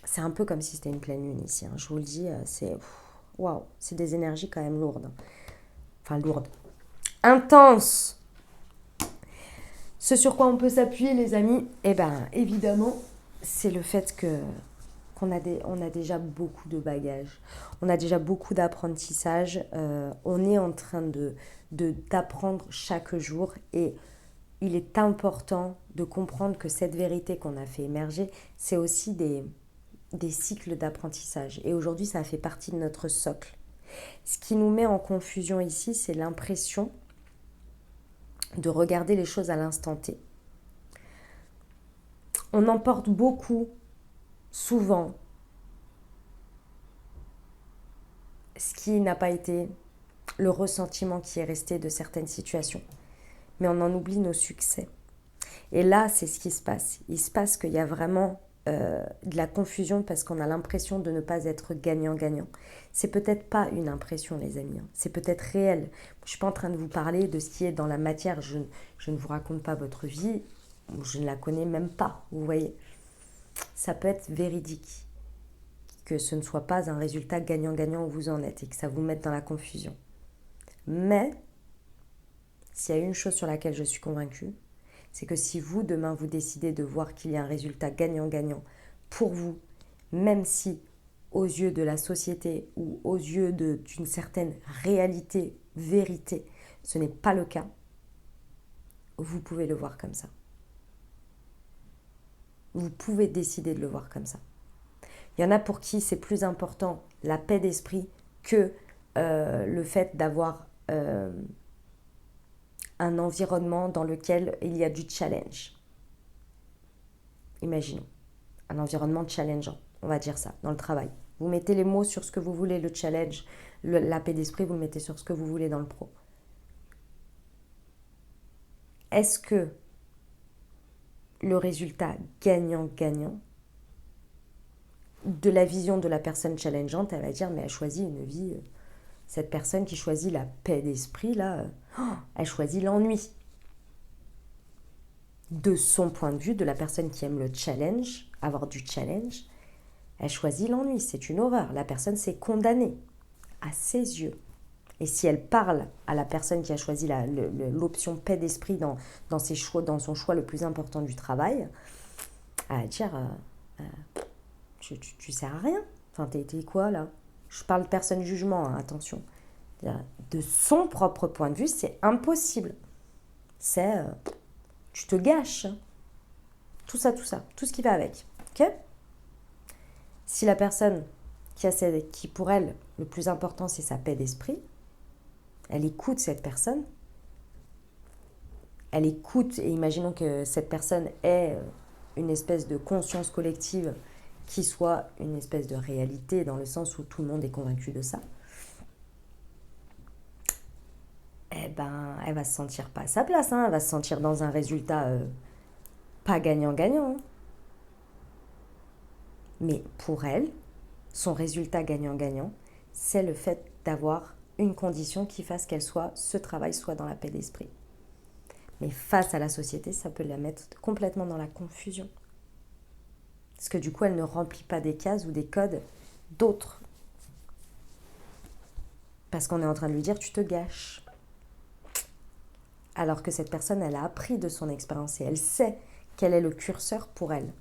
c'est un peu comme si c'était une pleine lune ici. Hein. Je vous le dis, c'est... Waouh, c'est des énergies quand même lourdes. Enfin, lourdes. Intenses. Ce sur quoi on peut s'appuyer, les amis, eh bien, évidemment, c'est le fait qu'on a déjà beaucoup de bagages. On a déjà beaucoup d'apprentissage. On est en train d'apprendre chaque jour. Et il est important de comprendre que cette vérité qu'on a fait émerger, c'est aussi des cycles d'apprentissage. Et aujourd'hui, ça fait partie de notre socle. Ce qui nous met en confusion ici, c'est l'impression de regarder les choses à l'instant T. On emporte beaucoup, souvent, ce qui n'a pas été le ressentiment qui est resté de certaines situations. Mais on en oublie nos succès. Et là, c'est ce qui se passe. Il se passe qu'il y a vraiment de la confusion parce qu'on a l'impression de ne pas être gagnant-gagnant. C'est peut-être pas une impression, les amis. C'est peut-être réel. Je ne suis pas en train de vous parler de ce qui est dans la matière. Je ne vous raconte pas votre vie. Je ne la connais même pas, vous voyez. Ça peut être véridique. Que ce ne soit pas un résultat gagnant-gagnant où vous en êtes et que ça vous mette dans la confusion. Mais, s'il y a une chose sur laquelle je suis convaincue, c'est que si vous, demain, vous décidez de voir qu'il y a un résultat gagnant-gagnant pour vous, même si aux yeux de la société ou aux yeux d'une certaine réalité, vérité, ce n'est pas le cas, vous pouvez le voir comme ça. Vous pouvez décider de le voir comme ça. Il y en a pour qui c'est plus important la paix d'esprit que le fait d'avoir un environnement dans lequel il y a du challenge. Imaginons, un environnement challengeant, on va dire ça, dans le travail. Vous mettez les mots sur ce que vous voulez, le challenge, la paix d'esprit, vous le mettez sur ce que vous voulez dans le pro. Est-ce que le résultat gagnant-gagnant de la vision de la personne challengeante, elle va dire, mais elle choisit une vie, cette personne qui choisit la paix d'esprit, là, elle choisit l'ennui. De son point de vue, de la personne qui aime le challenge, avoir du challenge, elle choisit l'ennui, c'est une horreur. La personne s'est condamnée à ses yeux. Et si elle parle à la personne qui a choisi l'option paix d'esprit dans son choix le plus important du travail, elle va dire tu sers à rien. Enfin, t'es quoi là? Je parle de personne jugement, hein, attention. De son propre point de vue, c'est impossible. C'est tu te gâches. Tout ça, tout ce qui va avec. Ok? Si la personne qui pour elle, le plus important, c'est sa paix d'esprit, elle écoute cette personne, elle écoute, et imaginons que cette personne ait une espèce de conscience collective qui soit une espèce de réalité dans le sens où tout le monde est convaincu de ça, eh ben, elle va se sentir pas à sa place, hein, elle va se sentir dans un résultat pas gagnant-gagnant. Mais pour elle, son résultat gagnant-gagnant, c'est le fait d'avoir une condition qui fasse ce travail soit dans la paix d'esprit. Mais face à la société, ça peut la mettre complètement dans la confusion. Parce que du coup, elle ne remplit pas des cases ou des codes d'autres. Parce qu'on est en train de lui dire, tu te gâches. Alors que cette personne, elle a appris de son expérience et elle sait quel est le curseur pour elle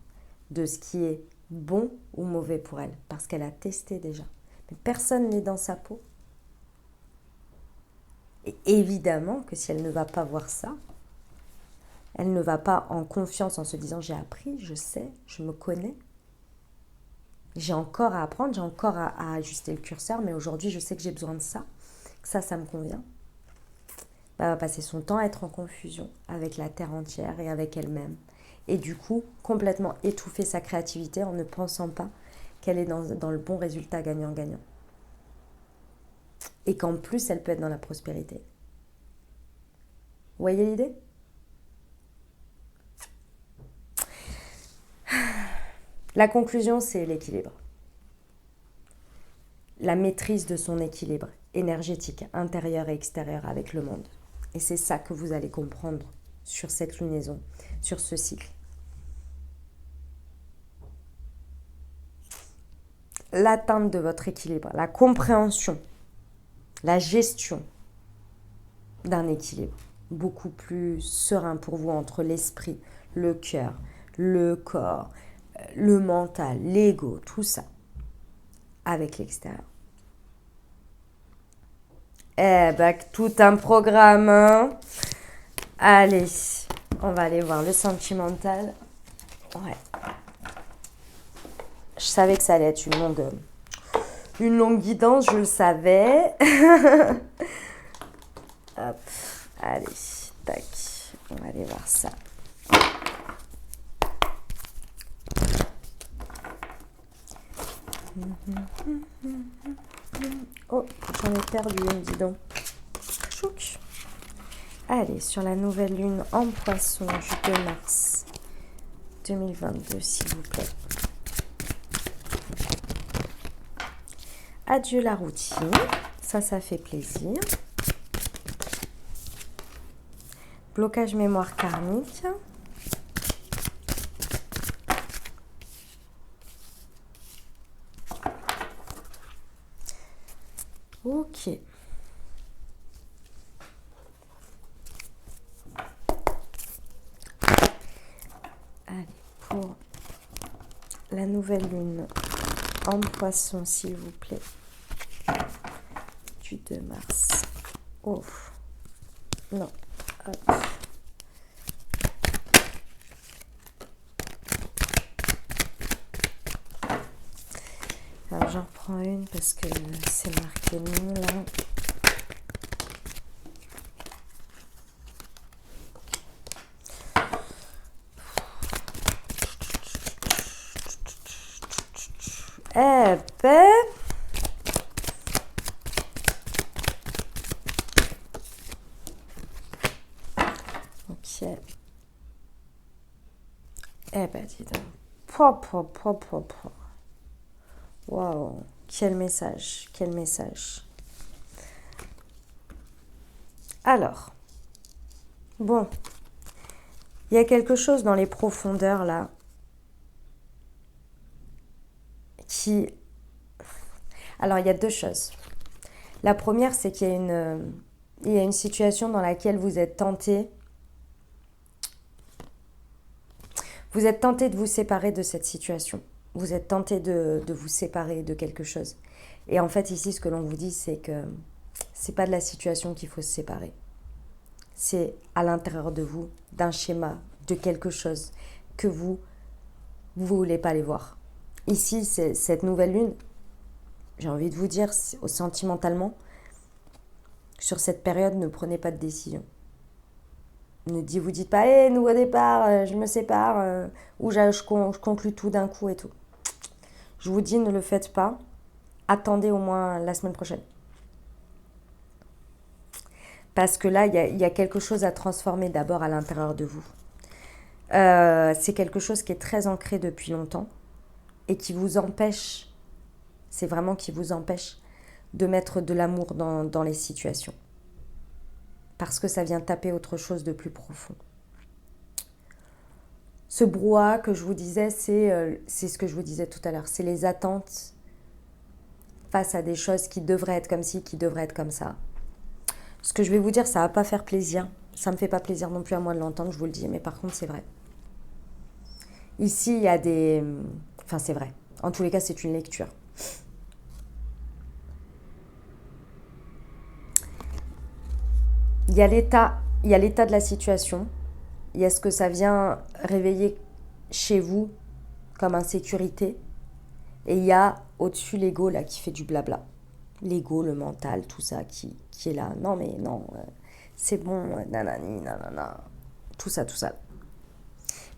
de ce qui est bon ou mauvais pour elle. Parce qu'elle a testé déjà. Mais personne n'est dans sa peau. Et évidemment que si elle ne va pas voir ça, elle ne va pas en confiance en se disant j'ai appris, je sais, je me connais. J'ai encore à apprendre, j'ai encore à ajuster le curseur, mais aujourd'hui je sais que j'ai besoin de ça, que ça me convient. Elle va passer son temps à être en confusion avec la terre entière et avec elle-même. Et du coup, complètement étouffer sa créativité en ne pensant pas qu'elle est dans le bon résultat gagnant-gagnant. Et qu'en plus, elle peut être dans la prospérité. Vous voyez l'idée ? La conclusion, c'est l'équilibre. La maîtrise de son équilibre énergétique, intérieur et extérieur avec le monde. Et c'est ça que vous allez comprendre sur cette lunaison, sur ce cycle. L'atteinte de votre équilibre, la compréhension, la gestion d'un équilibre beaucoup plus serein pour vous entre l'esprit, le cœur, le corps, le mental, l'ego, tout ça, avec l'extérieur. Eh ben, tout un programme, hein. Allez, on va aller voir le sentimental. Ouais. Je savais que ça allait être une longue guidance, je le savais. Hop, allez, tac, on va aller voir ça. Oh, j'en ai perdu une, dis donc. Chouc. Allez, sur la nouvelle lune en poisson du 2 mars 2022, s'il vous plaît. Adieu la routine, ça fait plaisir. Blocage mémoire karmique. Ok. Allez, pour la nouvelle lune en poisson, s'il vous plaît, du 2 mars. Oh, non. Hop. Alors, j'en reprends une parce que c'est marqué non là. Eh ben... Ok. Eh ben, dis donc. Waouh, quel message, quel message. Alors, bon, il y a quelque chose dans les profondeurs là qui... Alors, il y a deux choses. La première, c'est qu'il y a une situation dans laquelle vous êtes tenté. Vous êtes tenté de vous séparer de cette situation. Vous êtes tenté de vous séparer de quelque chose. Et en fait, ici, ce que l'on vous dit, c'est que c'est pas de la situation qu'il faut se séparer. C'est à l'intérieur de vous, d'un schéma, de quelque chose que vous voulez pas aller voir. Ici, c'est cette nouvelle lune, j'ai envie de vous dire, sentimentalement, sur cette période, ne prenez pas de décision. Ne vous dites pas, nouveau départ, je me sépare, ou je conclue tout d'un coup et tout. Je vous dis, ne le faites pas. Attendez au moins la semaine prochaine. Parce que là, il y a quelque chose à transformer d'abord à l'intérieur de vous. C'est quelque chose qui est très ancré depuis longtemps et qui vous empêche, c'est vraiment qui vous empêche de mettre de l'amour dans les situations. Parce que ça vient taper autre chose de plus profond. Ce brouhaha que je vous disais, c'est ce que je vous disais tout à l'heure. C'est les attentes face à des choses qui devraient être comme ci, qui devraient être comme ça. Ce que je vais vous dire, ça ne va pas faire plaisir. Ça ne me fait pas plaisir non plus à moi de l'entendre, je vous le dis. Mais par contre, c'est vrai. Ici, il y a des... Enfin, c'est vrai. En tous les cas, c'est une lecture. Il y a l'état de la situation. Il y a ce que ça vient réveiller chez vous comme insécurité. Et il y a au-dessus l'ego là qui fait du blabla. L'ego, le mental, tout ça qui est là. Non mais non, c'est bon, nanani, nanana. Tout ça, tout ça.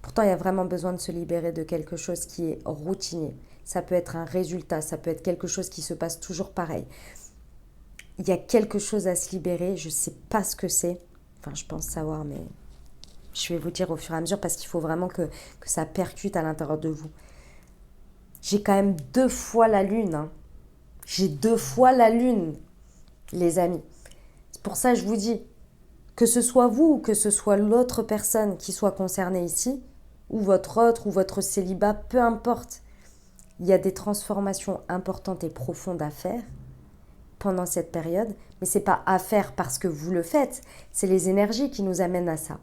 Pourtant, il y a vraiment besoin de se libérer de quelque chose qui est routinier. Ça peut être un résultat, ça peut être quelque chose qui se passe toujours pareil. Il y a quelque chose à se libérer, je ne sais pas ce que c'est. Enfin, je pense savoir, mais je vais vous dire au fur et à mesure parce qu'il faut vraiment que ça percute à l'intérieur de vous. J'ai quand même 2 fois la lune. Hein. J'ai 2 fois la lune, les amis. C'est pour ça que je vous dis, que ce soit vous ou que ce soit l'autre personne qui soit concernée ici, ou votre célibat, peu importe. Il y a des transformations importantes et profondes à faire pendant cette période, mais ce n'est pas à faire parce que vous le faites, c'est les énergies qui nous amènent à ça.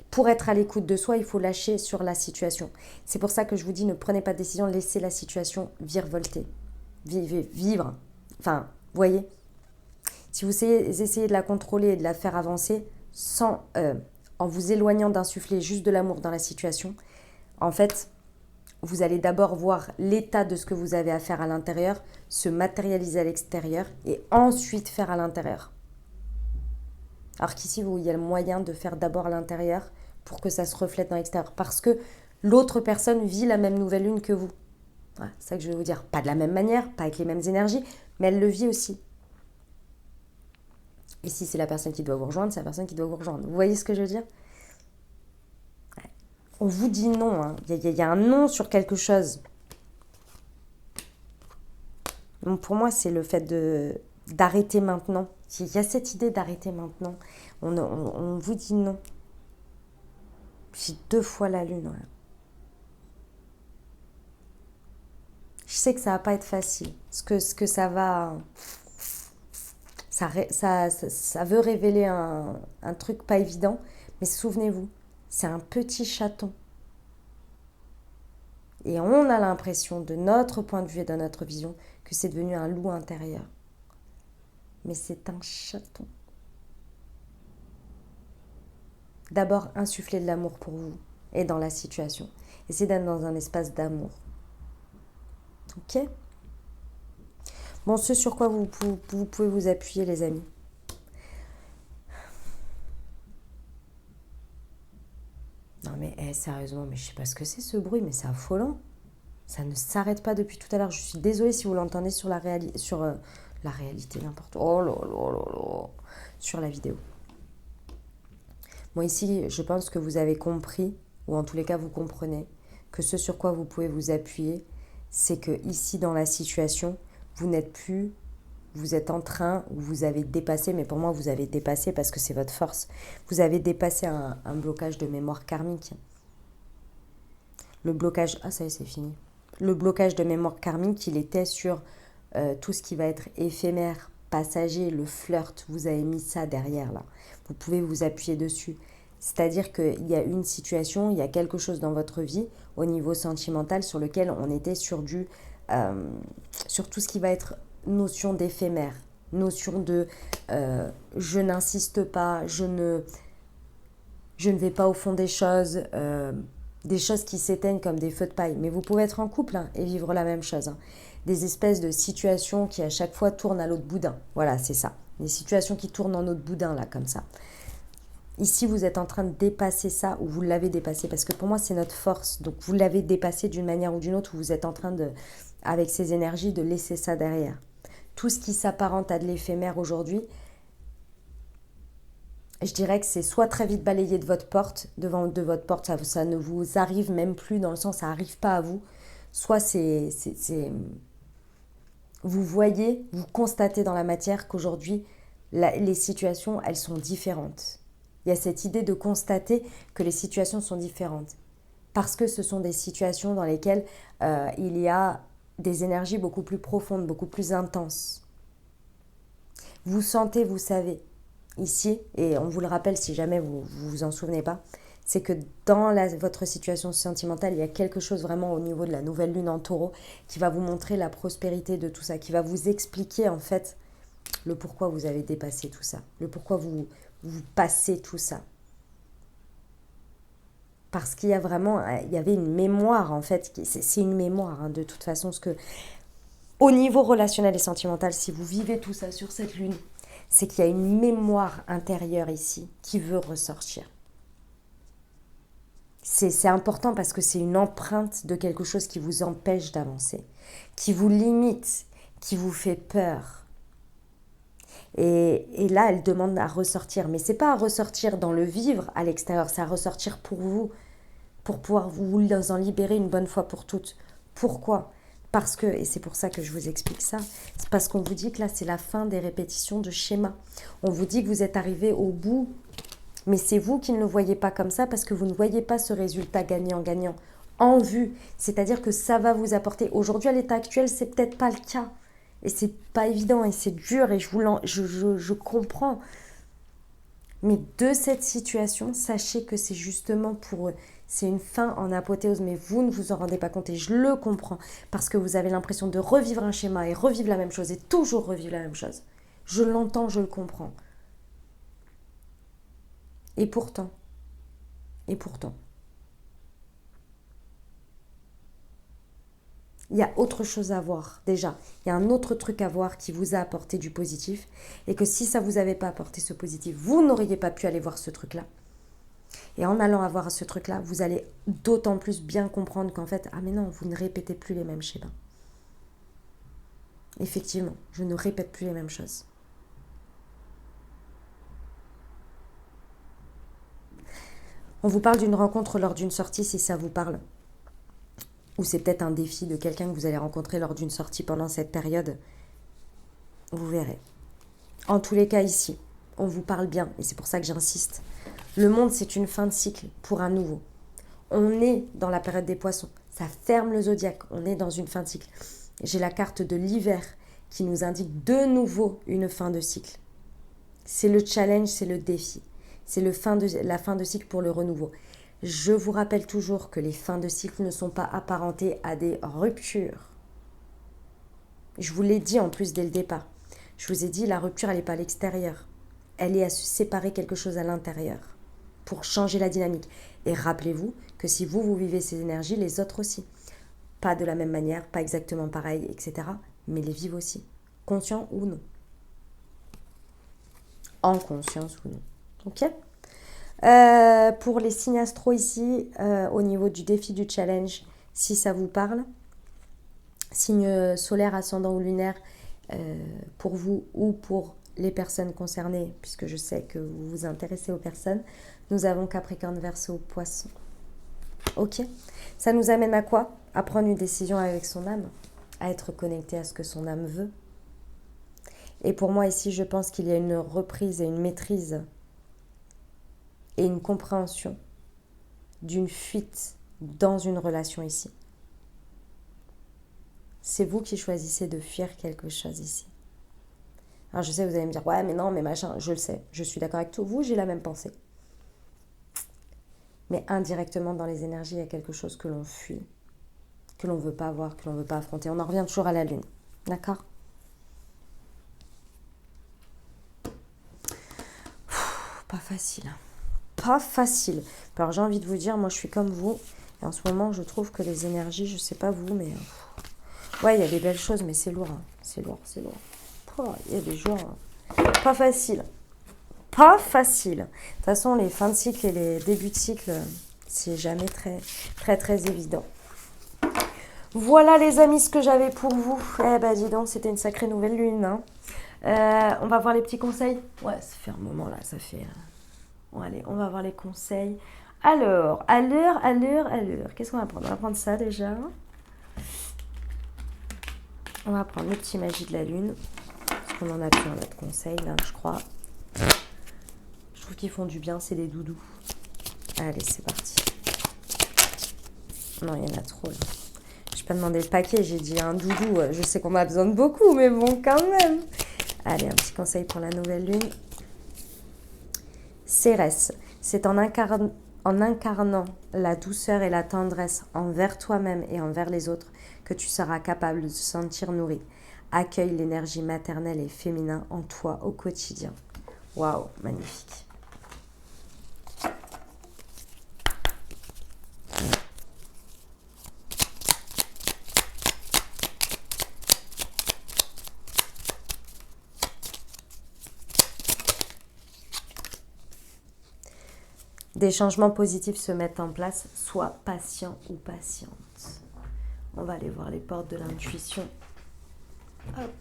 Pour être à l'écoute de soi, il faut lâcher sur la situation. C'est pour ça que je vous dis, ne prenez pas de décision, laissez la situation virevolter. Vivre. Enfin, voyez, si vous essayez de la contrôler et de la faire avancer en vous éloignant d'insuffler juste de l'amour dans la situation, en fait, vous allez d'abord voir l'état de ce que vous avez à faire à l'intérieur, se matérialiser à l'extérieur et ensuite faire à l'intérieur. Alors qu'ici, il y a le moyen de faire d'abord à l'intérieur pour que ça se reflète dans l'extérieur. Parce que l'autre personne vit la même nouvelle lune que vous. Voilà, c'est ça que je vais vous dire. Pas de la même manière, pas avec les mêmes énergies, mais elle le vit aussi. Et si c'est la personne qui doit vous rejoindre, c'est la personne qui doit vous rejoindre. Vous voyez ce que je veux dire? On vous dit non. Hein. Il y a un non sur quelque chose. Donc pour moi, c'est le fait d'arrêter maintenant. Il y a cette idée d'arrêter maintenant. On vous dit non. J'ai 2 fois la lune. Ouais. Je sais que ça va pas être facile. Ce que ça va... Ça veut révéler un truc pas évident. Mais souvenez-vous, c'est un petit chaton. Et on a l'impression, de notre point de vue et de notre vision, que c'est devenu un loup intérieur. Mais c'est un chaton. D'abord, insuffler de l'amour pour vous et dans la situation. Essayez d'être dans un espace d'amour. Ok? Bon, ce sur quoi vous pouvez vous appuyer, les amis. Non mais sérieusement, mais je sais pas ce que c'est ce bruit, mais c'est affolant. Ça ne s'arrête pas depuis tout à l'heure. Je suis désolée si vous l'entendez sur la réalité, n'importe. Oh là là là là. Sur la vidéo. Bon, ici, je pense que vous avez compris, ou en tous les cas, vous comprenez, que ce sur quoi vous pouvez vous appuyer, c'est que ici, dans la situation, vous n'êtes plus, vous êtes en train, ou vous avez dépassé, mais pour moi, vous avez dépassé parce que c'est votre force. Vous avez dépassé un blocage de mémoire karmique. Le blocage, ah ça y est, c'est fini. Le blocage de mémoire karmique, il était sur tout ce qui va être éphémère, passager, le flirt. Vous avez mis ça derrière là. Vous pouvez vous appuyer dessus. C'est-à-dire qu'il y a une situation, il y a quelque chose dans votre vie au niveau sentimental sur lequel on était sur sur tout ce qui va être notion d'éphémère, notion de je n'insiste pas, je ne vais pas au fond des choses qui s'éteignent comme des feux de paille. Mais vous pouvez être en couple hein, et vivre la même chose. Hein. Des espèces de situations qui à chaque fois tournent à l'autre boudin. Voilà, c'est ça. Des situations qui tournent en autre boudin, là, comme ça. Ici, vous êtes en train de dépasser ça, ou vous l'avez dépassé, parce que pour moi, c'est notre force. Donc, vous l'avez dépassé d'une manière ou d'une autre, où vous êtes en train de, avec ces énergies, de laisser ça derrière. Tout ce qui s'apparente à de l'éphémère aujourd'hui, je dirais que c'est soit très vite balayé de votre porte, de votre porte, ça ne vous arrive même plus, dans le sens, ça n'arrive pas à vous. Soit vous voyez, vous constatez dans la matière qu'aujourd'hui, les situations, elles sont différentes. Il y a cette idée de constater que les situations sont différentes. Parce que ce sont des situations dans lesquelles il y a des énergies beaucoup plus profondes, beaucoup plus intenses. Vous sentez, vous savez. Ici, et on vous le rappelle si jamais vous vous en souvenez pas, c'est que dans votre situation sentimentale, il y a quelque chose vraiment au niveau de la nouvelle lune en taureau qui va vous montrer la prospérité de tout ça, qui va vous expliquer en fait le pourquoi vous avez dépassé tout ça, le pourquoi vous passez tout ça. Parce qu'il y a vraiment, il y avait une mémoire en fait, c'est une mémoire hein, de toute façon, ce que au niveau relationnel et sentimental, si vous vivez tout ça sur cette lune, c'est qu'il y a une mémoire intérieure ici qui veut ressortir. C'est important parce que c'est une empreinte de quelque chose qui vous empêche d'avancer, qui vous limite, qui vous fait peur. Et là, elle demande à ressortir. Mais ce n'est pas à ressortir dans le vivre à l'extérieur, c'est à ressortir pour vous, pour pouvoir vous en libérer une bonne fois pour toutes. Pourquoi ? Parce que, et c'est pour ça que je vous explique ça, c'est parce qu'on vous dit que là, c'est la fin des répétitions de schémas. On vous dit que vous êtes arrivé au bout, mais c'est vous qui ne le voyez pas comme ça parce que vous ne voyez pas ce résultat gagnant-gagnant en vue. C'est-à-dire que ça va vous apporter. Aujourd'hui, à l'état actuel, c'est peut-être pas le cas. Et c'est pas évident et c'est dur et je comprends. Mais de cette situation, sachez que c'est justement pour eux. C'est une fin en apothéose, mais vous ne vous en rendez pas compte et je le comprends parce que vous avez l'impression de revivre un schéma et revivre la même chose et toujours revivre la même chose. Je l'entends, je le comprends. Et pourtant, il y a autre chose à voir déjà. Il y a un autre truc à voir qui vous a apporté du positif et que si ça ne vous avait pas apporté ce positif, vous n'auriez pas pu aller voir ce truc-là. Et en allant avoir ce truc-là, vous allez d'autant plus bien comprendre qu'en fait, ah mais non, vous ne répétez plus les mêmes schémas. Effectivement, je ne répète plus les mêmes choses. On vous parle d'une rencontre lors d'une sortie si ça vous parle. Ou c'est peut-être un défi de quelqu'un que vous allez rencontrer lors d'une sortie pendant cette période. Vous verrez. En tous les cas ici, on vous parle bien et c'est pour ça que j'insiste. Le monde, c'est une fin de cycle pour un nouveau. On est dans la période des poissons. Ça ferme le zodiaque. On est dans une fin de cycle. J'ai la carte de l'hiver qui nous indique de nouveau une fin de cycle. C'est le challenge, c'est le défi. C'est la fin de cycle pour le renouveau. Je vous rappelle toujours que les fins de cycle ne sont pas apparentées à des ruptures. Je vous l'ai dit en plus dès le départ. Je vous ai dit, la rupture, elle n'est pas à l'extérieur. Elle est à se séparer quelque chose à l'intérieur pour changer la dynamique. Et rappelez-vous que si vous vivez ces énergies, les autres aussi. Pas de la même manière, pas exactement pareil, etc. Mais les vivent aussi. Conscient ou non. En conscience ou non. Ok ? Pour les signes astro ici, au niveau du défi du challenge, si ça vous parle, signe solaire, ascendant ou lunaire, pour vous ou pour les personnes concernées, puisque je sais que vous vous intéressez aux personnes, nous avons Capricorne, Verseau, Poisson. Ok ? Ça nous amène à quoi ? À prendre une décision avec son âme, à être connecté à ce que son âme veut. Et pour moi ici, je pense qu'il y a une reprise et une maîtrise et une compréhension d'une fuite dans une relation ici. C'est vous qui choisissez de fuir quelque chose ici. Alors je sais, vous allez me dire, ouais, mais non, mais machin, je le sais, je suis d'accord avec tout. Vous, j'ai la même pensée. Mais indirectement, dans les énergies, il y a quelque chose que l'on fuit, que l'on ne veut pas voir, que l'on ne veut pas affronter. On en revient toujours à la lune. D'accord ? Pas facile. Pas facile. Alors j'ai envie de vous dire, moi je suis comme vous. Et en ce moment, je trouve que les énergies, je sais pas vous, mais... ouais, il y a des belles choses, mais c'est lourd. Hein. C'est lourd, c'est lourd. Il y a des jours... pas facile. Pas facile. De toute façon, les fins de cycle et les débuts de cycle, c'est jamais très, très, très évident. Voilà les amis, ce que j'avais pour vous. Eh ben dis donc, c'était une sacrée nouvelle lune. Hein. On va voir les petits conseils. Ouais, ça fait un moment là, ça fait... Bon, allez, on va voir les conseils. Alors, à l'heure. Qu'est-ce qu'on va prendre ? On va prendre ça déjà. On va prendre le petit magie de la lune. Parce qu'on en a plus un autre conseil là, je crois. Je trouve qu'ils font du bien, c'est des doudous. Allez, c'est parti. Non, il y en a trop là. Je n'ai pas demandé le paquet, j'ai dit un doudou. Je sais qu'on a besoin de beaucoup, mais bon, quand même. Allez, un petit conseil pour la nouvelle lune. Cérès, c'est en incarnant la douceur et la tendresse envers toi-même et envers les autres que tu seras capable de te sentir nourri. Accueille l'énergie maternelle et féminin en toi au quotidien. Waouh, magnifique. Des changements positifs se mettent en place, sois patient ou patiente. On va aller voir les portes de l'intuition. Hop.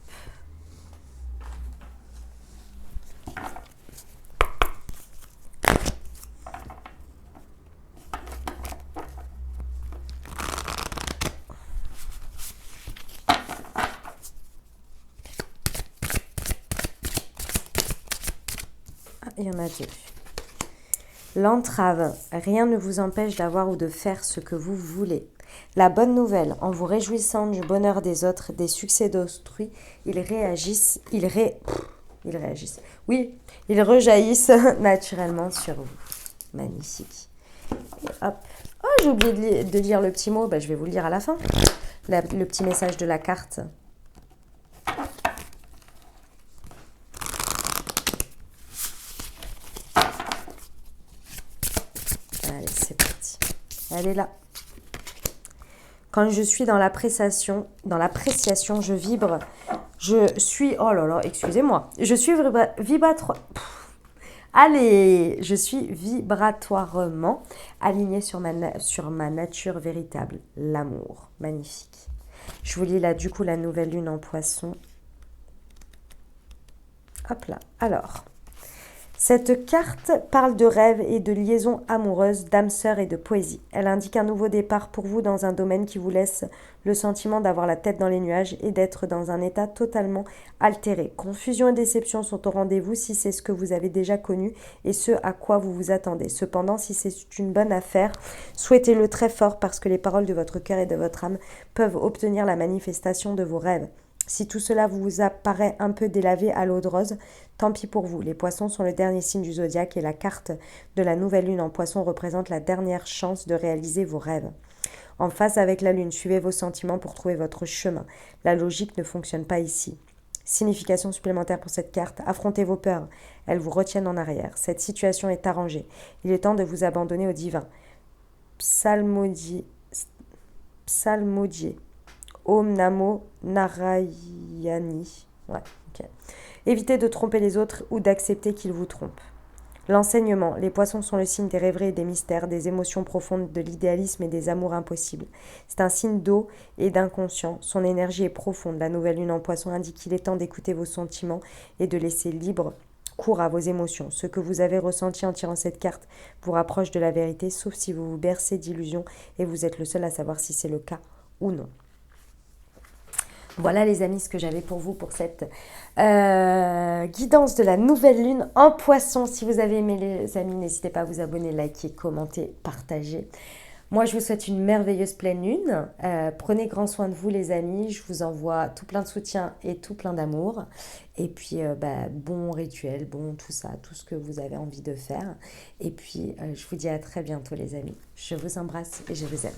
Ah, il y en a deux. L'entrave, rien ne vous empêche d'avoir ou de faire ce que vous voulez. La bonne nouvelle, en vous réjouissant du bonheur des autres, des succès d'autrui, ils rejaillissent naturellement sur vous. Magnifique. Et hop. Oh, j'ai oublié de lire le petit mot, je vais vous le lire à la fin. Le petit message de la carte. Allez, c'est parti. Elle est là. Quand je suis dans l'appréciation, je vibre. Je suis... Oh là là, excusez-moi. Je suis vibratoire... Allez, je suis vibratoirement alignée sur ma nature véritable, l'amour. Magnifique. Je vous lis là du coup la nouvelle lune en poisson. Hop là. Alors, cette carte parle de rêves et de liaisons amoureuses, d'âme sœur et de poésie. Elle indique un nouveau départ pour vous dans un domaine qui vous laisse le sentiment d'avoir la tête dans les nuages et d'être dans un état totalement altéré. Confusion et déception sont au rendez-vous si c'est ce que vous avez déjà connu et ce à quoi vous vous attendez. Cependant, si c'est une bonne affaire, souhaitez-le très fort parce que les paroles de votre cœur et de votre âme peuvent obtenir la manifestation de vos rêves. Si tout cela vous apparaît un peu délavé à l'eau de rose, tant pis pour vous. Les poissons sont le dernier signe du zodiaque et la carte de la nouvelle lune en poisson représente la dernière chance de réaliser vos rêves. En phase avec la lune, suivez vos sentiments pour trouver votre chemin. La logique ne fonctionne pas ici. Signification supplémentaire pour cette carte, affrontez vos peurs. Elles vous retiennent en arrière. Cette situation est arrangée. Il est temps de vous abandonner au divin. Psalmodier. Om Namo Narayani. Ouais, ok. Évitez de tromper les autres ou d'accepter qu'ils vous trompent. L'enseignement. Les poissons sont le signe des rêveries et des mystères, des émotions profondes, de l'idéalisme et des amours impossibles. C'est un signe d'eau et d'inconscient. Son énergie est profonde. La nouvelle lune en poisson indique qu'il est temps d'écouter vos sentiments et de laisser libre cours à vos émotions. Ce que vous avez ressenti en tirant cette carte vous rapproche de la vérité, sauf si vous vous bercez d'illusions et vous êtes le seul à savoir si c'est le cas ou non. Voilà les amis ce que j'avais pour vous pour cette guidance de la nouvelle lune en poisson. Si vous avez aimé les amis, n'hésitez pas à vous abonner, liker, commenter, partager. Moi je vous souhaite une merveilleuse pleine lune. Prenez grand soin de vous les amis. Je vous envoie tout plein de soutien et tout plein d'amour. Et puis bon rituel, bon tout ça, tout ce que vous avez envie de faire. Et puis je vous dis à très bientôt les amis. Je vous embrasse et je vous aime.